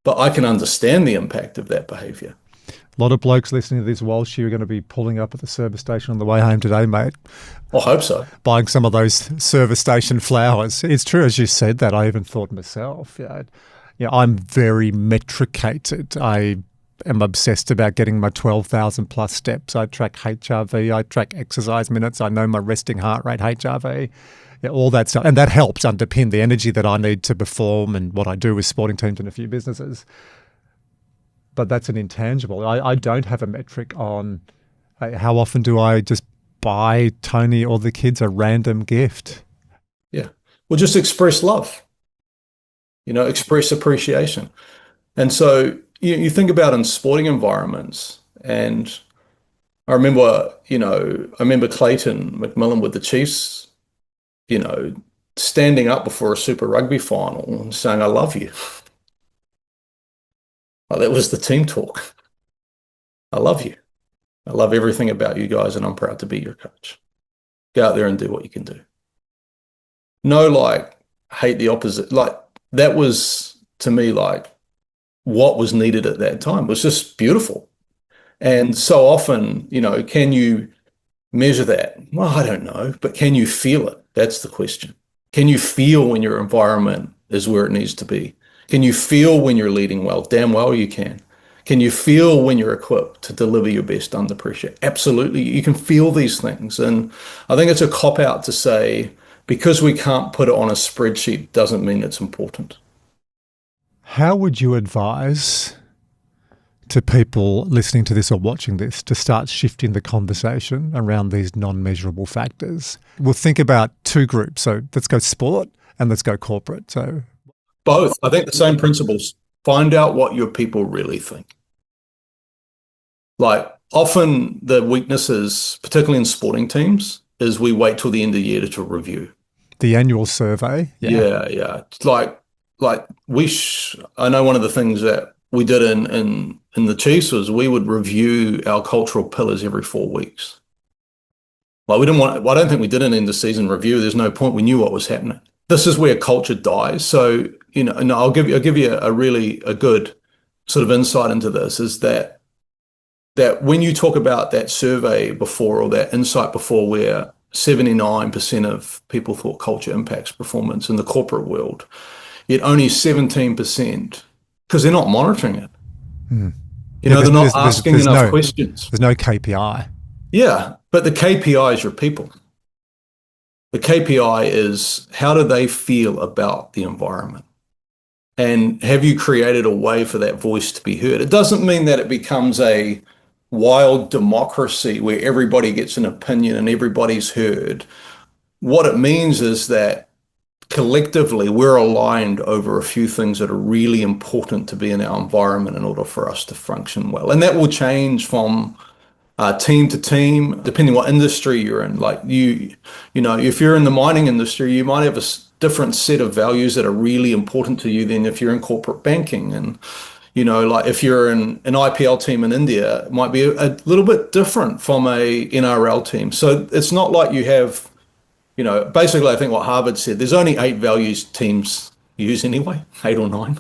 but I can understand the impact of that behavior. A lot of blokes listening to this, Walsh, you're going to be pulling up at the service station on the way home today, mate. I hope so. Buying some of those service station flowers. It's true, as you said that. I even thought myself, I'm very metricated. I am obsessed about getting my 12,000 plus steps. I track HRV. I track exercise minutes. I know my resting heart rate, HRV. All that stuff. And that helps underpin the energy that I need to perform and what I do with sporting teams and a few businesses. But that's an intangible. I don't have a metric on how often do I just buy Tony or the kids a random gift. Yeah. Well, just express love, express appreciation. And so you think about in sporting environments, and I remember Clayton McMillan with the Chiefs, standing up before a Super Rugby final and saying, "I love you." Like, that was the team talk. I love you. I love everything about you guys, and I'm proud to be your coach. Go out there and do what you can do. No, hate the opposite. That was, to me, what was needed at that time. It was just beautiful. And so often, can you measure that? Well, I don't know, but can you feel it? That's the question. Can you feel when your environment is where it needs to be? Can you feel when you're leading well? Damn well you can. Can you feel when you're equipped to deliver your best under pressure? Absolutely. You can feel these things. And I think it's a cop-out to say, because we can't put it on a spreadsheet doesn't mean it's important. How would you advise to people listening to this or watching this to start shifting the conversation around these non-measurable factors? We'll think about two groups. So let's go sport and let's go corporate. So both. I think the same principles. Find out what your people really think. Often the weaknesses, particularly in sporting teams, is we wait till the end of the year to review. The annual survey. Yeah. I know one of the things that we did in the Chiefs was we would review our cultural pillars every 4 weeks. I don't think we did an end of season review. There's no point. We knew what was happening. This is where culture dies. So, and I'll give you a good sort of insight into this, is that when you talk about that survey before, or that insight before, where 79% of people thought culture impacts performance in the corporate world, yet only 17%, because they're not monitoring it. They're not asking enough questions. There's no KPI. Yeah, but the KPI is your people. The KPI is how do they feel about the environment? And have you created a way for that voice to be heard? It doesn't mean that it becomes a wild democracy where everybody gets an opinion and everybody's heard. What it means is that collectively we're aligned over a few things that are really important to be in our environment in order for us to function well. And that will change from team to team, depending what industry you're in. Like you know, if you're in the mining industry, you might have a different set of values that are really important to you than if you're in corporate banking. And, you know, like if you're in an IPL team in India, it might be a little bit different from a NRL team. So it's not like you have, you know, basically I think what Harvard said, there's only 8 values teams use anyway, 8 or 9.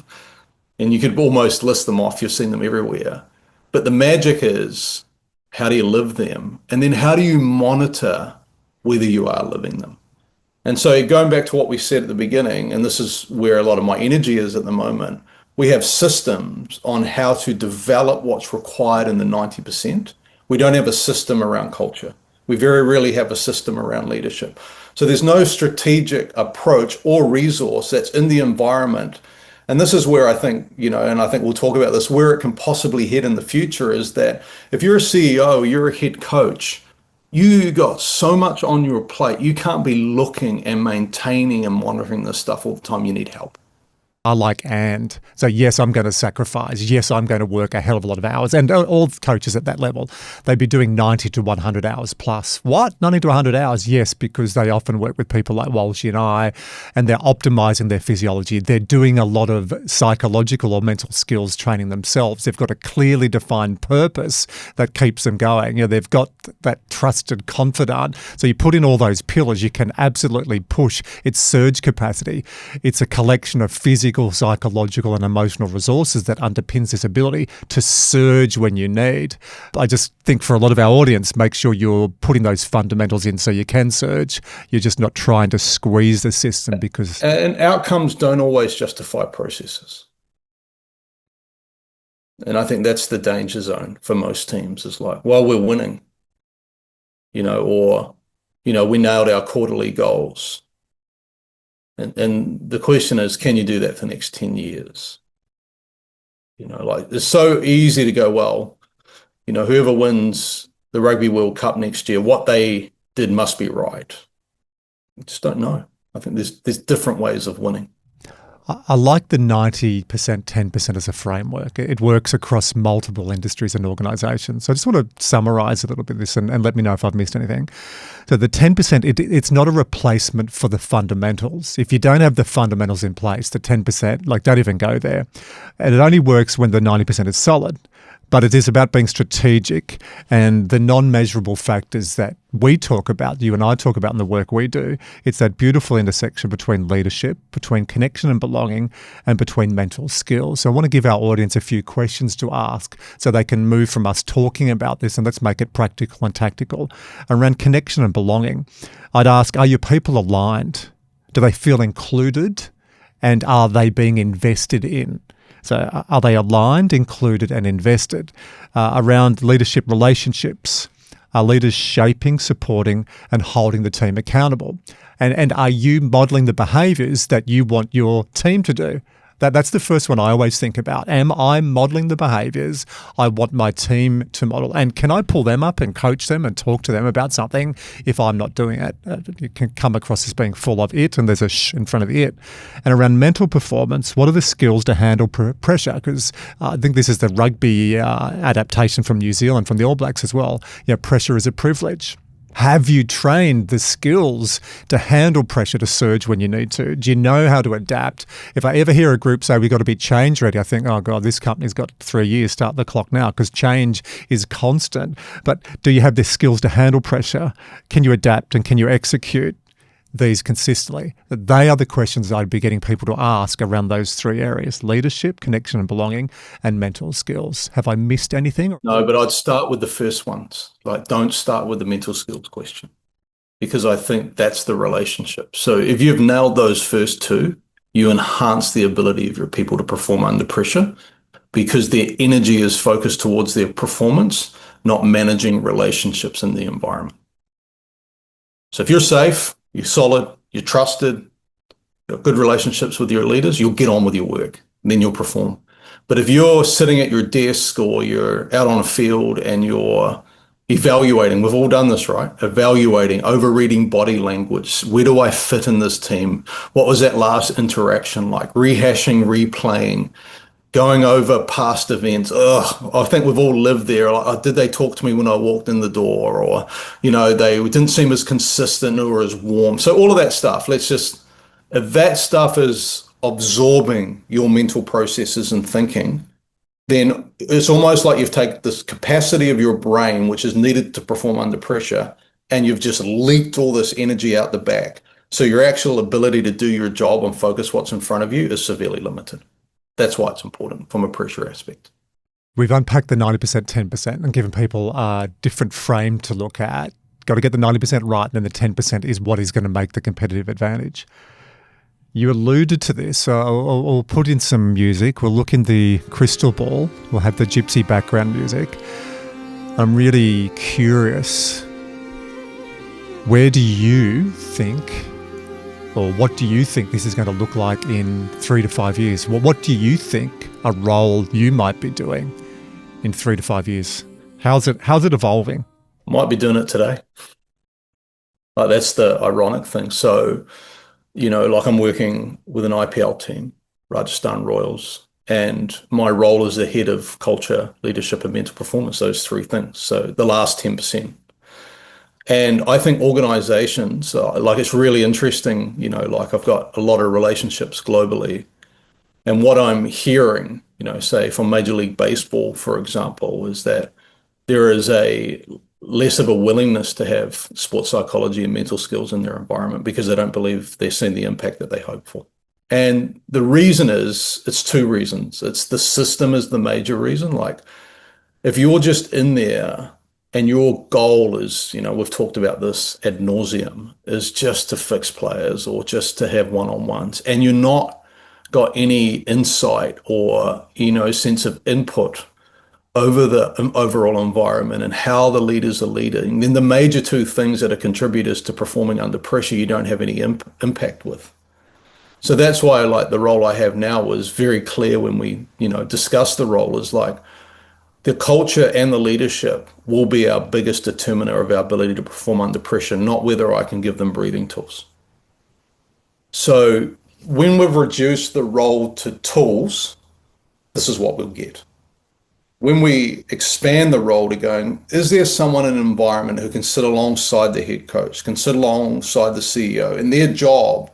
And you could almost list them off. You've seen them everywhere. But the magic is, how do you live them? And then how do you monitor whether you are living them? And so going back to what we said at the beginning, and this is where a lot of my energy is at the moment, we have systems on how to develop what's required in the 90%. We don't have a system around culture. We very rarely have a system around leadership. So there's no strategic approach or resource that's in the environment. And this is where I think, you know, and I think we'll talk about this, where it can possibly head in the future is that if you're a CEO, you're a head coach, you got so much on your plate, you can't be looking and maintaining and monitoring this stuff all the time. You need help. I like and. So yes, I'm going to sacrifice. Yes, I'm going to work a hell of a lot of hours. And all coaches at that level, they'd be doing 90 to 100 hours plus. What? 90 to 100 hours? Yes, because they often work with people like Walsh and I, and they're optimizing their physiology. They're doing a lot of psychological or mental skills training themselves. They've got a clearly defined purpose that keeps them going. You know, they've got that trusted confidant. So you put in all those pillars, you can absolutely push its surge capacity. It's a collection of physical, psychological and emotional resources that underpins this ability to surge when you need. I just think for a lot of our audience, make sure you're putting those fundamentals in so you can surge. You're just not trying to squeeze the system because... And outcomes don't always justify processes. And I think that's the danger zone for most teams is like, well, we're winning, you know, or, you know, we nailed our quarterly goals. And the question is, can you do that for the next 10 years? You know, like it's so easy to go, well, you know, whoever wins the Rugby World Cup next year, what they did must be right. I just don't know. I think there's different ways of winning. I like the 90%, 10% as a framework. It works across multiple industries and organisations. So I just want to summarise a little bit of this and let me know if I've missed anything. So the 10%, it's not a replacement for the fundamentals. If you don't have the fundamentals in place, the 10%, like don't even go there. And it only works when the 90% is solid. But it is about being strategic and the non-measurable factors that we talk about, you and I talk about in the work we do. It's that beautiful intersection between leadership, between connection and belonging, and between mental skills. So I want to give our audience a few questions to ask so they can move from us talking about this and let's make it practical and tactical. Around connection and belonging, I'd ask, are your people aligned? Do they feel included? And are they being invested in? So are they aligned, included and invested? Around leadership relationships, are leaders shaping, supporting and holding the team accountable? And are you modelling the behaviours that you want your team to do? That's the first one I always think about. Am I modelling the behaviours I want my team to model? And can I pull them up and coach them and talk to them about something if I'm not doing it? It can come across as being full of it and there's a sh in front of the it. And around mental performance, what are the skills to handle pressure? Because I think this is the rugby adaptation from New Zealand, from the All Blacks as well. You know, pressure is a privilege. Have you trained the skills to handle pressure, to surge when you need to? Do you know how to adapt? If I ever hear a group say we've got to be change ready, I think, oh God, this company's got 3 years, start the clock now, because change is constant. But do you have the skills to handle pressure? Can you adapt and can you execute these consistently? They are the questions I'd be getting people to ask around those 3 areas: leadership, connection and belonging, and mental skills. Have I missed anything? No, but I'd start with the first ones. Like, don't start with the mental skills question, because I think that's the relationship. So if you've nailed those first 2, you enhance the ability of your people to perform under pressure because their energy is focused towards their performance, not managing relationships in the environment. So if you're safe, you're solid, you're trusted, you've got good relationships with your leaders, you'll get on with your work, and then you'll perform. But if you're sitting at your desk or you're out on a field and you're evaluating, we've all done this, right? Evaluating, overreading body language. Where do I fit in this team? What was that last interaction like? Rehashing, replaying, going over past events. Ugh, I think we've all lived there. Like, did they talk to me when I walked in the door? Or, they didn't seem as consistent or as warm. So all of that stuff, if that stuff is absorbing your mental processes and thinking, then it's almost like you've taken this capacity of your brain, which is needed to perform under pressure, and you've just leaked all this energy out the back. So your actual ability to do your job and focus what's in front of you is severely limited. That's why it's important from a pressure aspect. We've unpacked the 90%, 10% and given people a different frame to look at. Got to get the 90% right, and then the 10% is what is going to make the competitive advantage. You alluded to this, so I'll put in some music. We'll look in the crystal ball. We'll have the gypsy background music. I'm really curious, where do you think, or what do you think this is going to look like in 3 to 5 years? Well, what do you think a role you might be doing in 3 to 5 years? How's it evolving? Might be doing it today. Like, that's the ironic thing. So, like I'm working with an IPL team, Rajasthan Royals, and my role is the head of culture, leadership, and mental performance, those three things. So the last 10%. And I think organizations, it's really interesting, like I've got a lot of relationships globally. And what I'm hearing, say from Major League Baseball, for example, is that there is a less of a willingness to have sports psychology and mental skills in their environment because they don't believe they're seeing the impact that they hope for. And the reason is, it's two reasons. It's the system is the major reason. Like, if you're just in there and your goal is, we've talked about this ad nauseum, is just to fix players or just to have one-on-ones, and you're not got any insight or, sense of input over the overall environment and how the leaders are leading, then the major two things that are contributors to performing under pressure, you don't have any impact with. So that's why, like, the role I have now was very clear when we, discussed the role, is like the culture and the leadership will be our biggest determiner of our ability to perform under pressure, not whether I can give them breathing tools. So when we've reduced the role to tools, this is what we'll get. When we expand the role to going, is there someone in an environment who can sit alongside the head coach, can sit alongside the CEO, and their job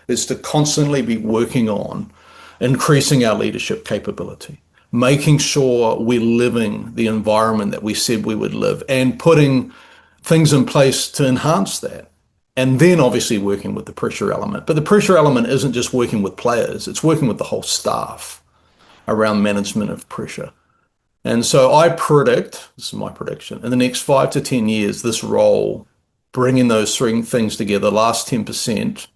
is to constantly be working on increasing our leadership capability, making sure we're living the environment that we said we would live, and putting things in place to enhance that. And then obviously working with the pressure element. But the pressure element isn't just working with players, it's working with the whole staff around management of pressure. And so I predict, this is my prediction, in the next 5 to 10 years, this role, bringing those three things together, last 10%,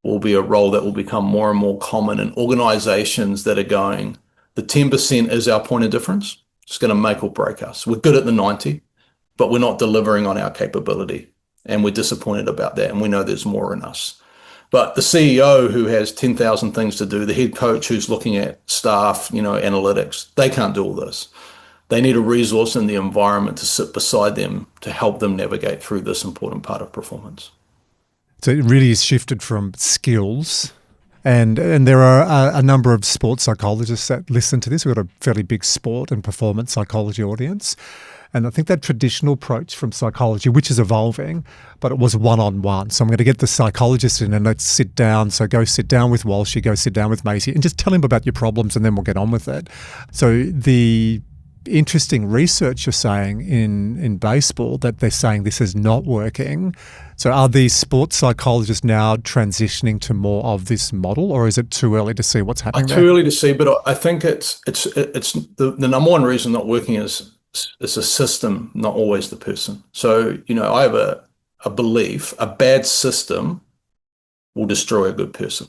will be a role that will become more and more common in organizations that are going, the 10% is our point of difference. It's going to make or break us. We're good at the 90, but we're not delivering on our capability. And we're disappointed about that. And we know there's more in us. But the CEO who has 10,000 things to do, the head coach who's looking at staff, analytics, they can't do all this. They need a resource in the environment to sit beside them to help them navigate through this important part of performance. So it really is shifted from skills. And there are a number of sports psychologists that listen to this. We've got a fairly big sport and performance psychology audience. And I think that traditional approach from psychology, which is evolving, but it was one-on-one. So I'm going to get the psychologist in and let's sit down. So go sit down with Walsh, go sit down with Macy, and just tell him about your problems and then we'll get on with it. So the interesting research you're saying in baseball that they're saying this is not working. So are these sports psychologists now transitioning to more of this model, or is it too early to see what's happening there? Too early to see, but I think it's the number one reason not working is it's a system, not always the person. So, I have a belief, a bad system will destroy a good person.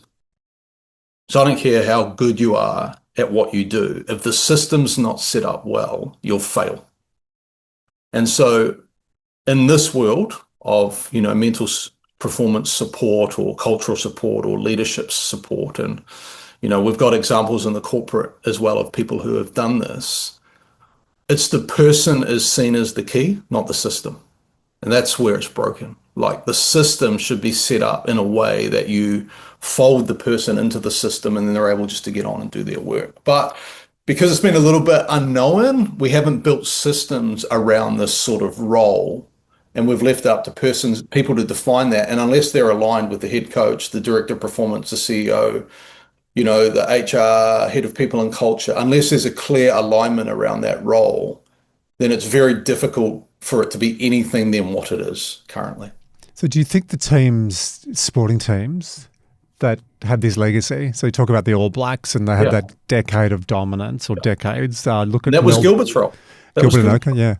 So I don't care how good you are at what you do. If the system's not set up well, you'll fail. And so in this world of, mental performance support or cultural support or leadership support. And, we've got examples in the corporate as well of people who have done this. It's the person is seen as the key, not the system. And that's where it's broken. Like, the system should be set up in a way that you fold the person into the system and then they're able just to get on and do their work. But because it's been a little bit unknown, we haven't built systems around this sort of role. And we've left it up to people to define that. And unless they're aligned with the head coach, the director of performance, the CEO, the HR, head of people and culture, unless there's a clear alignment around that role, then it's very difficult for it to be anything than what it is currently. So do you think the sporting teams that have this legacy, so you talk about the All Blacks and they had that decade of dominance or decades, look at... That was Gilbert's role. Gilbert and Oka, yeah.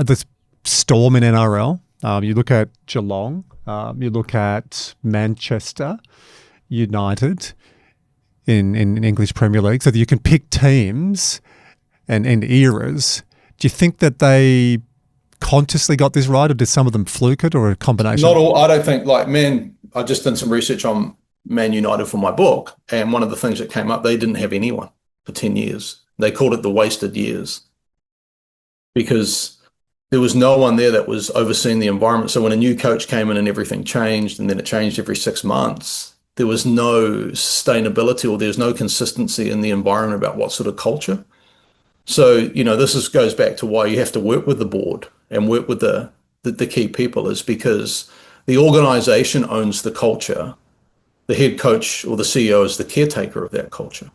The Storm in NRL, you look at Geelong, you look at Manchester United in English Premier League, so that you can pick teams and eras. Do you think that they consciously got this right, or did some of them fluke it, or a combination? Not all. I don't think, I just did some research on Man United for my book, and one of the things that came up, they didn't have anyone for 10 years. They called it the wasted years because there was no one there that was overseeing the environment. So when a new coach came in and everything changed, and then it changed every 6 months, there was no sustainability or there's no consistency in the environment about what sort of culture. So, this goes back to why you have to work with the board and work with the key people, is because the organization owns the culture. The head coach or the CEO is the caretaker of that culture.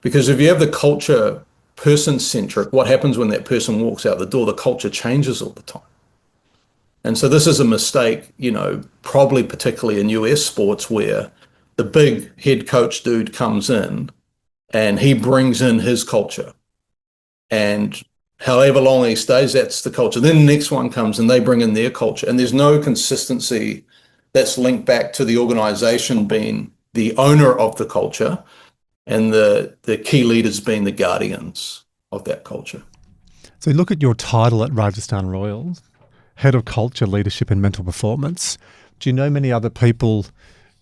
Because if you have the culture person-centric, what happens when that person walks out the door? The culture changes all the time. And so this is a mistake, probably particularly in US sports, where the big head coach dude comes in and he brings in his culture. And however long he stays, that's the culture. Then the next one comes and they bring in their culture. And there's no consistency that's linked back to the organization being the owner of the culture and the key leaders being the guardians of that culture. So look at your title at Rajasthan Royals, Head of Culture, Leadership and Mental Performance. Do you know many other people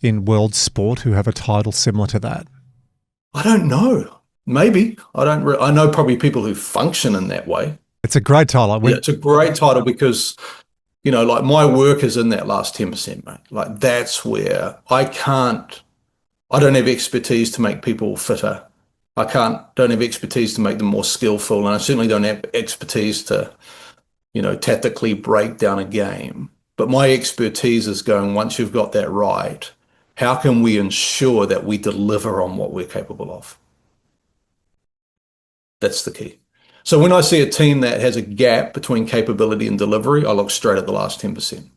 in world sport who have a title similar to that? I don't know. Maybe. I know probably people who function in that way. It's a great title. It's a great title because, my work is in that last 10%, mate. That's where I don't have expertise to make people fitter. Don't have expertise to make them more skillful. And I certainly don't have expertise to, tactically break down a game. But my expertise is going, once you've got that right, how can we ensure that we deliver on what we're capable of? That's the key. So when I see a team that has a gap between capability and delivery, I look straight at the last 10%.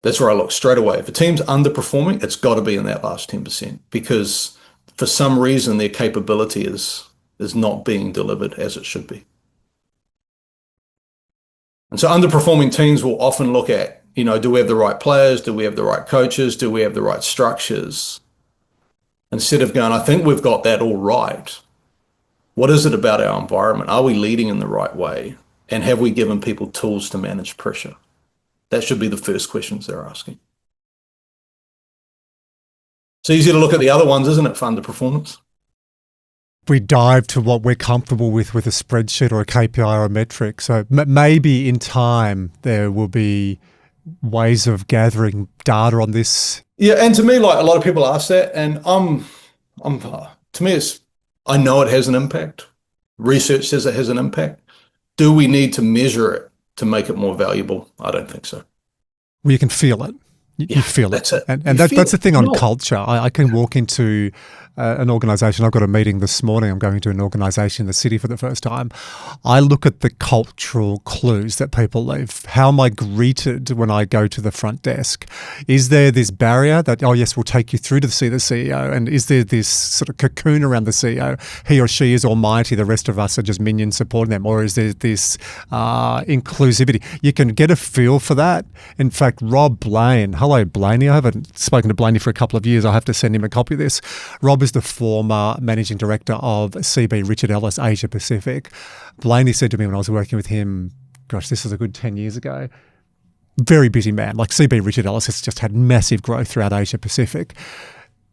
That's where I look straight away. If a team's underperforming, it's got to be in that last 10% because for some reason their capability is not being delivered as it should be. And so underperforming teams will often look at, do we have the right players? Do we have the right coaches? Do we have the right structures? Instead of going, I think we've got that all right. What is it about our environment? Are we leading in the right way? And have we given people tools to manage pressure? That should be the first questions they're asking. It's easy to look at the other ones, isn't it, for underperformance? We dive to what we're comfortable with a spreadsheet or a KPI or a metric. So maybe in time there will be ways of gathering data on this. Yeah, and to me, a lot of people ask that, and to me, I know it has an impact. Research says it has an impact. Do we need to measure it to make it more valuable? I don't think so. Well, you can feel it. You feel that's it. And that's the thing on culture. I can walk into an organisation. I've got a meeting this morning. I'm going to an organisation in the city for the first time. I look at the cultural clues that people leave. How am I greeted when I go to the front desk? Is there this barrier that, oh yes, we'll take you through to see the CEO? And is there this sort of cocoon around the CEO? He or she is almighty. The rest of us are just minions supporting them. Or is there this inclusivity? You can get a feel for that. In fact, Rob Blaine, hello Blaney. I haven't spoken to Blaney for a couple of years. I have to send him a copy of this. Rob is the former managing director of CB Richard Ellis Asia Pacific. Blaney said to me when I was working with him, gosh, this was a good 10 years ago, very busy man. Like CB Richard Ellis has just had massive growth throughout Asia Pacific.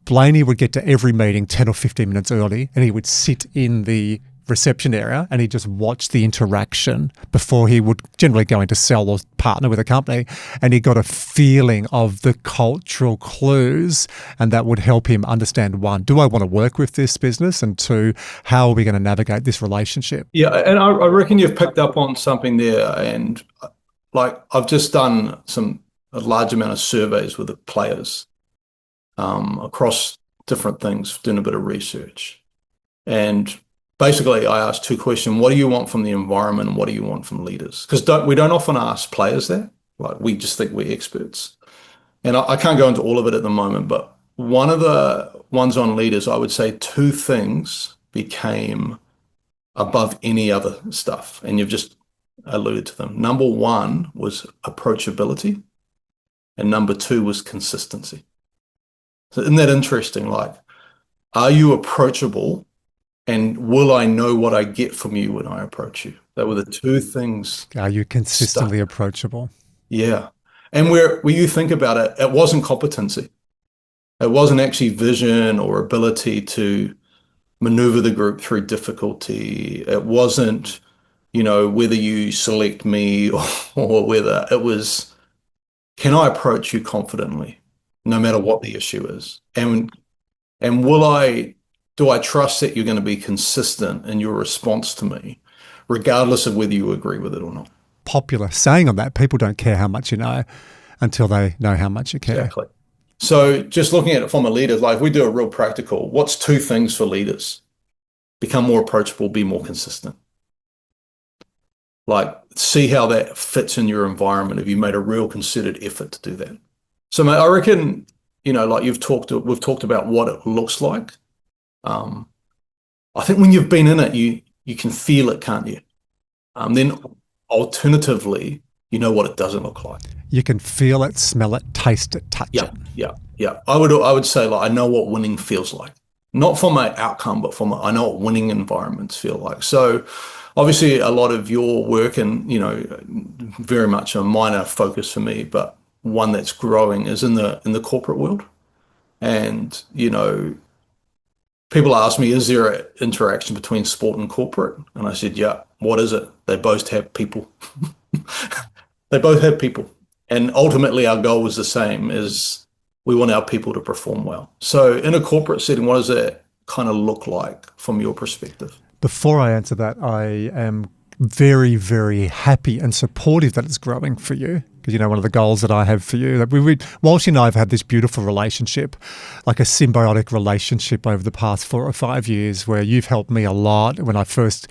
Blaney would get to every meeting 10 or 15 minutes early, and he would sit in the reception area and he'd just watch the interaction before he would generally go in to sell or partner with a company. And he got a feeling of the cultural clues, and that would help him understand, one, do I want to work with this business? And two, how are we going to navigate this relationship? Yeah, and I reckon you've picked up on something there. And like I've just done a large amount of surveys with the players across different things, doing a bit of research. And basically I asked two questions. What do you want from the environment and what do you want from leaders? Because we don't often ask players that. Like we just think we're experts. And I can't go into all of it at the moment, but one of the ones on leaders, I would say two things became above any other stuff. And you've just alluded to them. Number one was approachability, and number two was consistency. So isn't that interesting? Like, are you approachable, and will I know what I get from you when I approach you? That were the two things. Are you consistently approachable? Yeah. And where you think about it, it wasn't competency. It wasn't actually vision or ability to maneuver the group through difficulty. It wasn't, whether you select me or whether it was, can I approach you confidently, no matter what the issue is? And do I trust that you're going to be consistent in your response to me, regardless of whether you agree with it or not? Popular saying on that, people don't care how much you know until they know how much you care. Exactly. So just looking at it from a leader, like we do a real practical, what's two things for leaders? Become more approachable, be more consistent. Like see how that fits in your environment. Have you made a real considered effort to do that? So mate, I reckon, like we've talked about what it looks like. I think when you've been in it, you can feel it, can't you? Then alternatively, you know what it doesn't look like. You can feel it, smell it, taste it, touch it. Yeah. I would say like I know what winning feels like, not from an outcome, but I know what winning environments feel like. So obviously a lot of your work, and very much a minor focus for me, but one that's growing is in the corporate world. And people ask me, is there an interaction between sport and corporate? And I said, yeah. What is it? They both have people. They both have people. And ultimately our goal is the same, is we want our people to perform well. So in a corporate setting, what does that kind of look like from your perspective? Before I answer that, I am very, very happy and supportive that it's growing for you. Because, one of the goals that I have for you, that Walsh and I have had this beautiful relationship, like a symbiotic relationship over the past 4 or 5 years, where you've helped me a lot when I first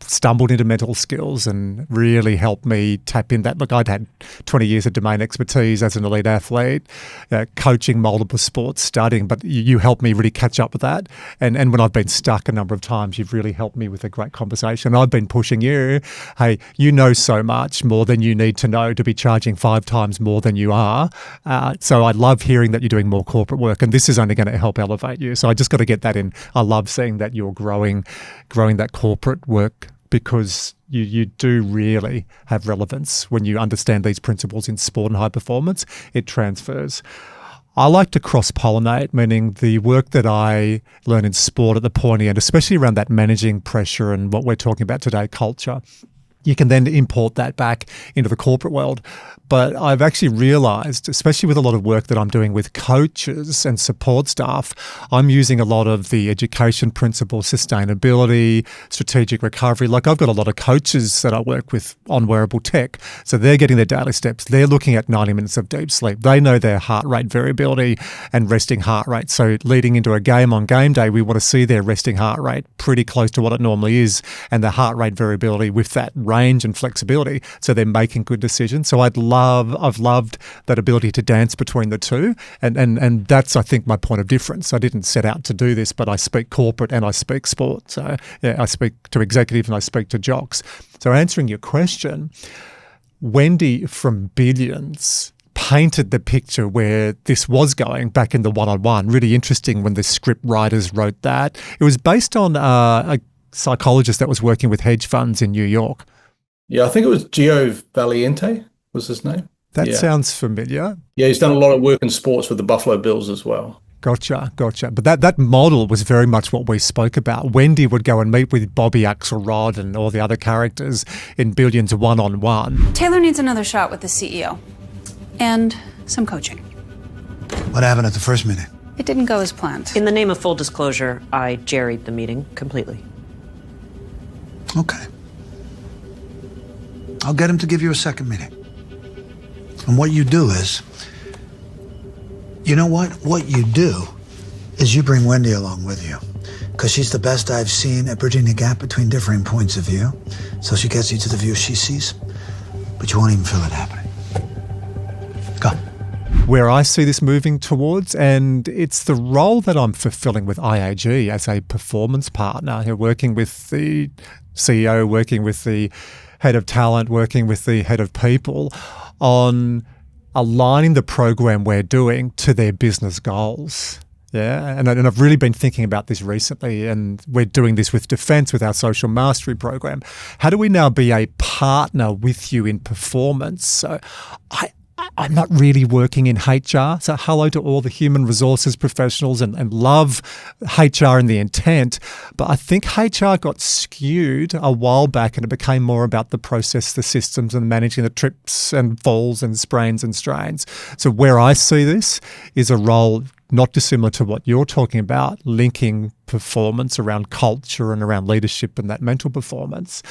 stumbled into mental skills and really helped me tap in that. Look, I'd had 20 years of domain expertise as an elite athlete, coaching multiple sports, studying, but you helped me really catch up with that. And when I've been stuck a number of times, you've really helped me with a great conversation. I've been pushing you, hey, you know so much more than you need to know to be charging 5 times more than you are. So I love hearing that you're doing more corporate work, and this is only going to help elevate you. So I just got to get that in. I love seeing that you're growing that corporate work, because you do really have relevance when you understand these principles in sport and high performance. It transfers. I like to cross-pollinate, meaning the work that I learn in sport at the pointy end, especially around that managing pressure and what we're talking about today, culture, you can then import that back into the corporate world. But I've actually realized, especially with a lot of work that I'm doing with coaches and support staff, I'm using a lot of the education principles, sustainability, strategic recovery. Like I've got a lot of coaches that I work with on wearable tech. So they're getting their daily steps. They're looking at 90 minutes of deep sleep. They know their heart rate variability and resting heart rate. So leading into a game on game day, we want to see their resting heart rate pretty close to what it normally is, and the heart rate variability with that range and flexibility. So they're making good decisions. So I've loved that ability to dance between the two. And that's, I think, my point of difference. I didn't set out to do this, but I speak corporate and I speak sport. So yeah, I speak to executives and I speak to jocks. So answering your question, Wendy from Billions painted the picture where this was going back in the one-on-one. Really interesting when the script writers wrote that. It was based on a psychologist that was working with hedge funds in New York. Yeah, I think it was Gio Valiente. was his name. That sounds familiar. Yeah, he's done a lot of work in sports with the Buffalo Bills as well. Gotcha. But that model was very much what we spoke about. Wendy would go and meet with Bobby, Axelrod, and all the other characters in Billions one-on-one. Taylor needs another shot with the CEO. And some coaching. What happened at the first meeting? It didn't go as planned. In the name of full disclosure, I jerried the meeting completely. Okay. I'll get him to give you a second meeting. And what you do is, you know what? What you do is you bring Wendy along with you, because she's the best I've seen at bridging the gap between differing points of view. So she gets you to the view she sees, but you won't even feel it happening. Go. Where I see this moving towards, and it's the role that I'm fulfilling with IAG as a performance partner, working with the CEO, working with the head of talent, working with the head of people on aligning the program we're doing to their business goals. Yeah, and I've really been thinking about this recently, and we're doing this with Defence, with our social mastery program. How do we now be a partner with you in performance? So I'm not really working in HR. So hello to all the human resources professionals and love HR and the intent. But I think HR got skewed a while back, and it became more about the process, the systems, and managing the trips and falls and sprains and strains. So where I see this is a role not dissimilar to what you're talking about, linking performance around culture and around leadership and that mental performance.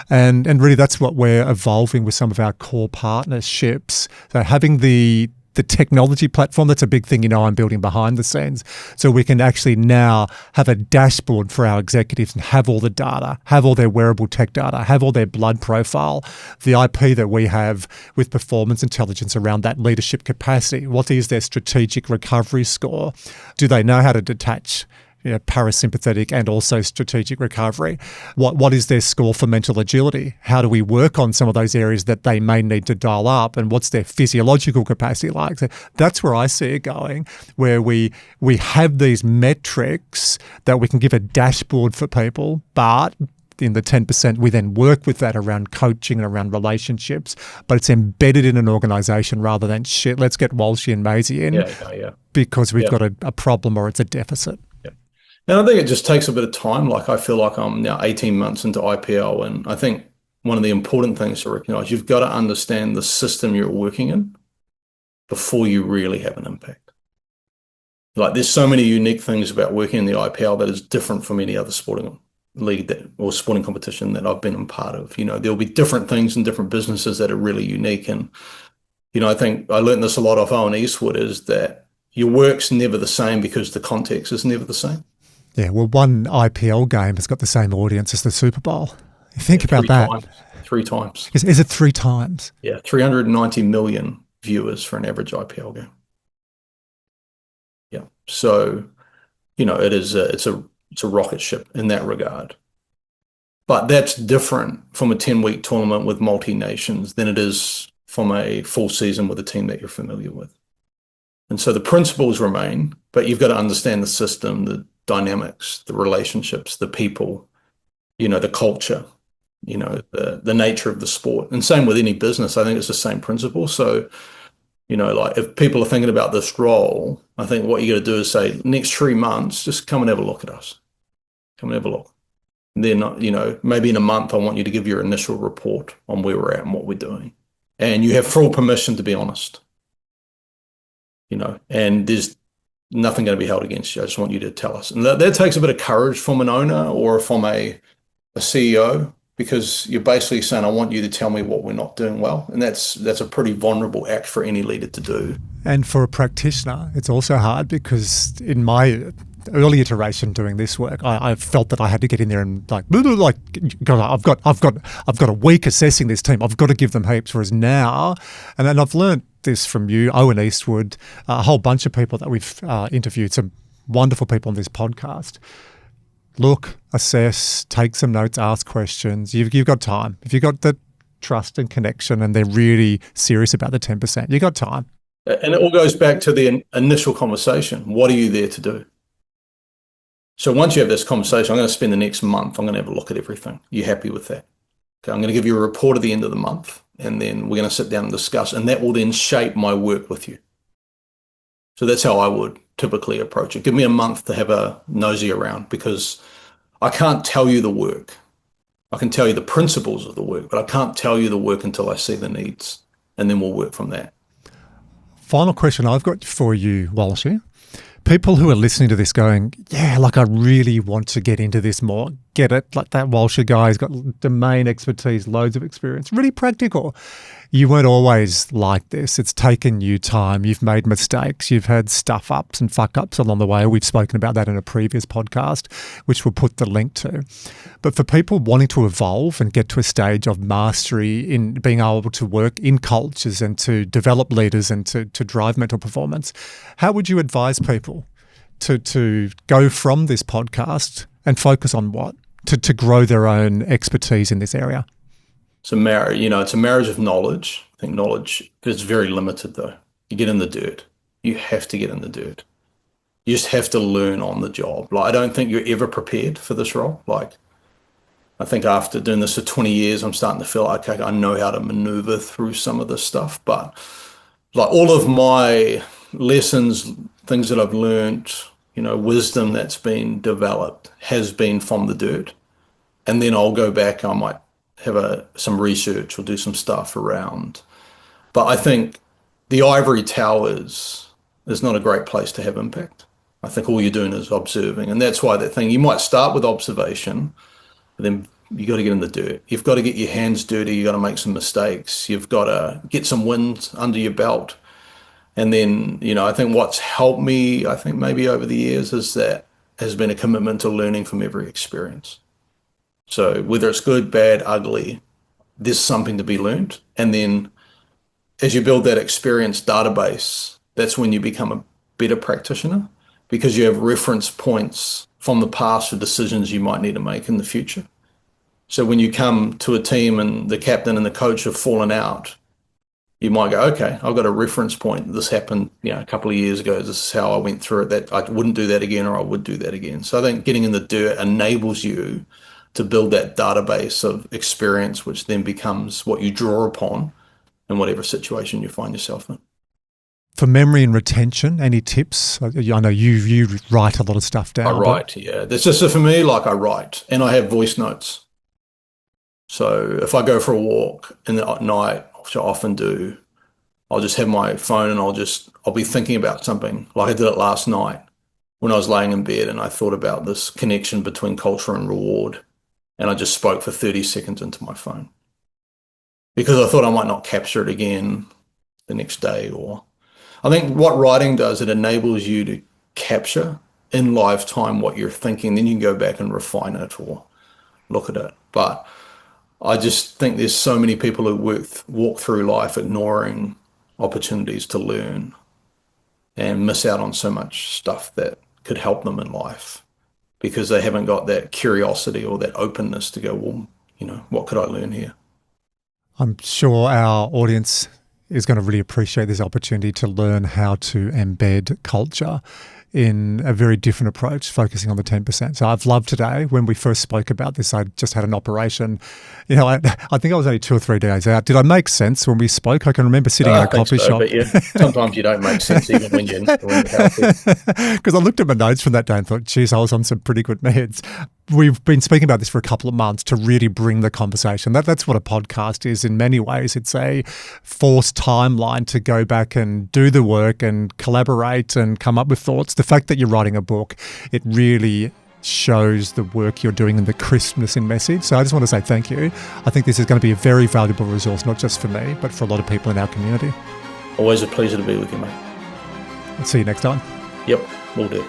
And really that's what we're evolving with some of our core partnerships. So having the technology platform, that's a big thing, I'm building behind the scenes. So we can actually now have a dashboard for our executives and have all the data, have all their wearable tech data, have all their blood profile, the IP that we have with performance intelligence around that leadership capacity. What is their strategic recovery score? Do they know how to detach parasympathetic and also strategic recovery? What is their score for mental agility? How do we work on some of those areas that they may need to dial up, and what's their physiological capacity like? So that's where I see it going, where we have these metrics that we can give a dashboard for people, but in the 10%, we then work with that around coaching and around relationships, but it's embedded in an organisation rather than shit, let's get Walshy and Maisie in because we've got a problem or it's a deficit. And I think it just takes a bit of time. Like I feel like I'm now 18 months into IPL, and I think one of the important things to recognize, you've got to understand the system you're working in before you really have an impact. Like there's so many unique things about working in the IPL that is different from any other sporting league or sporting competition that I've been a part of. There'll be different things in different businesses that are really unique. And, I think I learned this a lot off Owen Eastwood, is that your work's never the same because the context is never the same. Yeah, well, one IPL game has got the same audience as the Super Bowl. Think about that. Three times. Is it 3 times? Yeah, 390 million viewers for an average IPL game. Yeah, so it's a rocket ship in that regard. But that's different from a 10-week tournament with multi-nations than it is from a full season with a team that you're familiar with. And so the principles remain, but you've got to understand the system, the dynamics, the relationships, the people, the culture, the nature of the sport. And same with any business. I think it's the same principle. So, like if people are thinking about this role, I think what you got to do is say, next 3 months, just come and have a look at us. Come and have a look. And then, maybe in a month, I want you to give your initial report on where we're at and what we're doing. And you have full permission to be honest. And there's nothing going to be held against you. I just want you to tell us. And that takes a bit of courage from an owner or from a CEO, because you're basically saying, I want you to tell me what we're not doing well. And that's a pretty vulnerable act for any leader to do. And for a practitioner, it's also hard, because in my early iteration doing this work, I felt that I had to get in there and God, I've got a week assessing this team. I've got to give them heaps. Whereas now, and then I've learned this from you, Owen Eastwood, a whole bunch of people that we've interviewed, some wonderful people on this podcast. Look, assess, take some notes, ask questions. You've got time. If you've got the trust and connection and they're really serious about the 10%, you've got time. And it all goes back to the initial conversation. What are you there to do? So once you have this conversation, I'm going to spend the next month, I'm going to have a look at everything. You happy with that? Okay, I'm going to give you a report at the end of the month. and then we're going to sit down and discuss, and that will then shape my work with you. So that's how I would typically approach it. Give me a month to have a nosy around, because I can't tell you the work. I can tell you the principles of the work, but I can't tell you the work until I see the needs, and then we'll work from that. Final question I've got for you, Walsh. People who are listening to this going, yeah, like I really want to get into this more, get it, like that Walsh guy, he's got domain expertise, loads of experience, really practical. You weren't always like this. It's taken you time. You've made mistakes. You've had stuff ups and fuck ups along the way. We've spoken about that in a previous podcast, which we'll put the link to. But for people wanting to evolve and get to a stage of mastery in being able to work in cultures and to develop leaders and to drive mental performance, how would you advise people to go from this podcast and focus on what? To grow their own expertise in this area? It's a marriage, it's a marriage of knowledge. I think knowledge is very limited, though. You get in the dirt. You have to get in the dirt. You just have to learn on the job. Like, I don't think you're ever prepared for this role. Like, I think after doing this for 20 years, I'm starting to feel like, okay, I know how to maneuver through some of this stuff. But like all of my lessons, things that I've learned, wisdom that's been developed has been from the dirt. And then I'll go back, I might have some research or do some stuff around. But I think the ivory towers is not a great place to have impact. I think all you're doing is observing. And that's why that thing, you might start with observation, but then you got to get in the dirt. You've got to get your hands dirty. You got to make some mistakes. You've got to get some wind under your belt. And then, I think what's helped me, I think maybe over the years, is that has been a commitment to learning from every experience. So whether it's good, bad, ugly, there's something to be learned. And then as you build that experience database, that's when you become a better practitioner, because you have reference points from the past for decisions you might need to make in the future. So when you come to a team and the captain and the coach have fallen out, you might go, okay, I've got a reference point. This happened, a couple of years ago. This is how I went through it. That I wouldn't do that again, or I would do that again. So I think getting in the dirt enables you to build that database of experience, which then becomes what you draw upon in whatever situation you find yourself in. For memory and retention, any tips? I know you write a lot of stuff down. I write, yeah. That's just for me, like I write, and I have voice notes. So if I go for a walk in the night, which I often do, I'll just have my phone and I'll be thinking about something. Like I did it last night when I was laying in bed, and I thought about this connection between culture and reward. And I just spoke for 30 seconds into my phone because I thought I might not capture it again the next day. Or I think what writing does, it enables you to capture in live time what you're thinking. Then you can go back and refine it or look at it. But I just think there's so many people who walk through life ignoring opportunities to learn and miss out on so much stuff that could help them in life, because they haven't got that curiosity or that openness to go, well, what could I learn here? I'm sure our audience is going to really appreciate this opportunity to learn how to embed culture in a very different approach, focusing on the 10%. So I've loved today. When we first spoke about this, I just had an operation. I think I was only 2 or 3 days out. Did I make sense when we spoke? I can remember sitting in a coffee shop. But yeah, sometimes you don't make sense even when you're healthy. Because I looked at my notes from that day and thought, geez, I was on some pretty good meds. We've been speaking about this for a couple of months to really bring the conversation. That's what a podcast is in many ways. It's a forced timeline to go back and do the work and collaborate and come up with thoughts. The fact that you're writing a book, it really shows the work you're doing and the crispness in message. So I just want to say thank you. I think this is going to be a very valuable resource, not just for me, but for a lot of people in our community. Always a pleasure to be with you, mate. I'll see you next time. Yep, will do.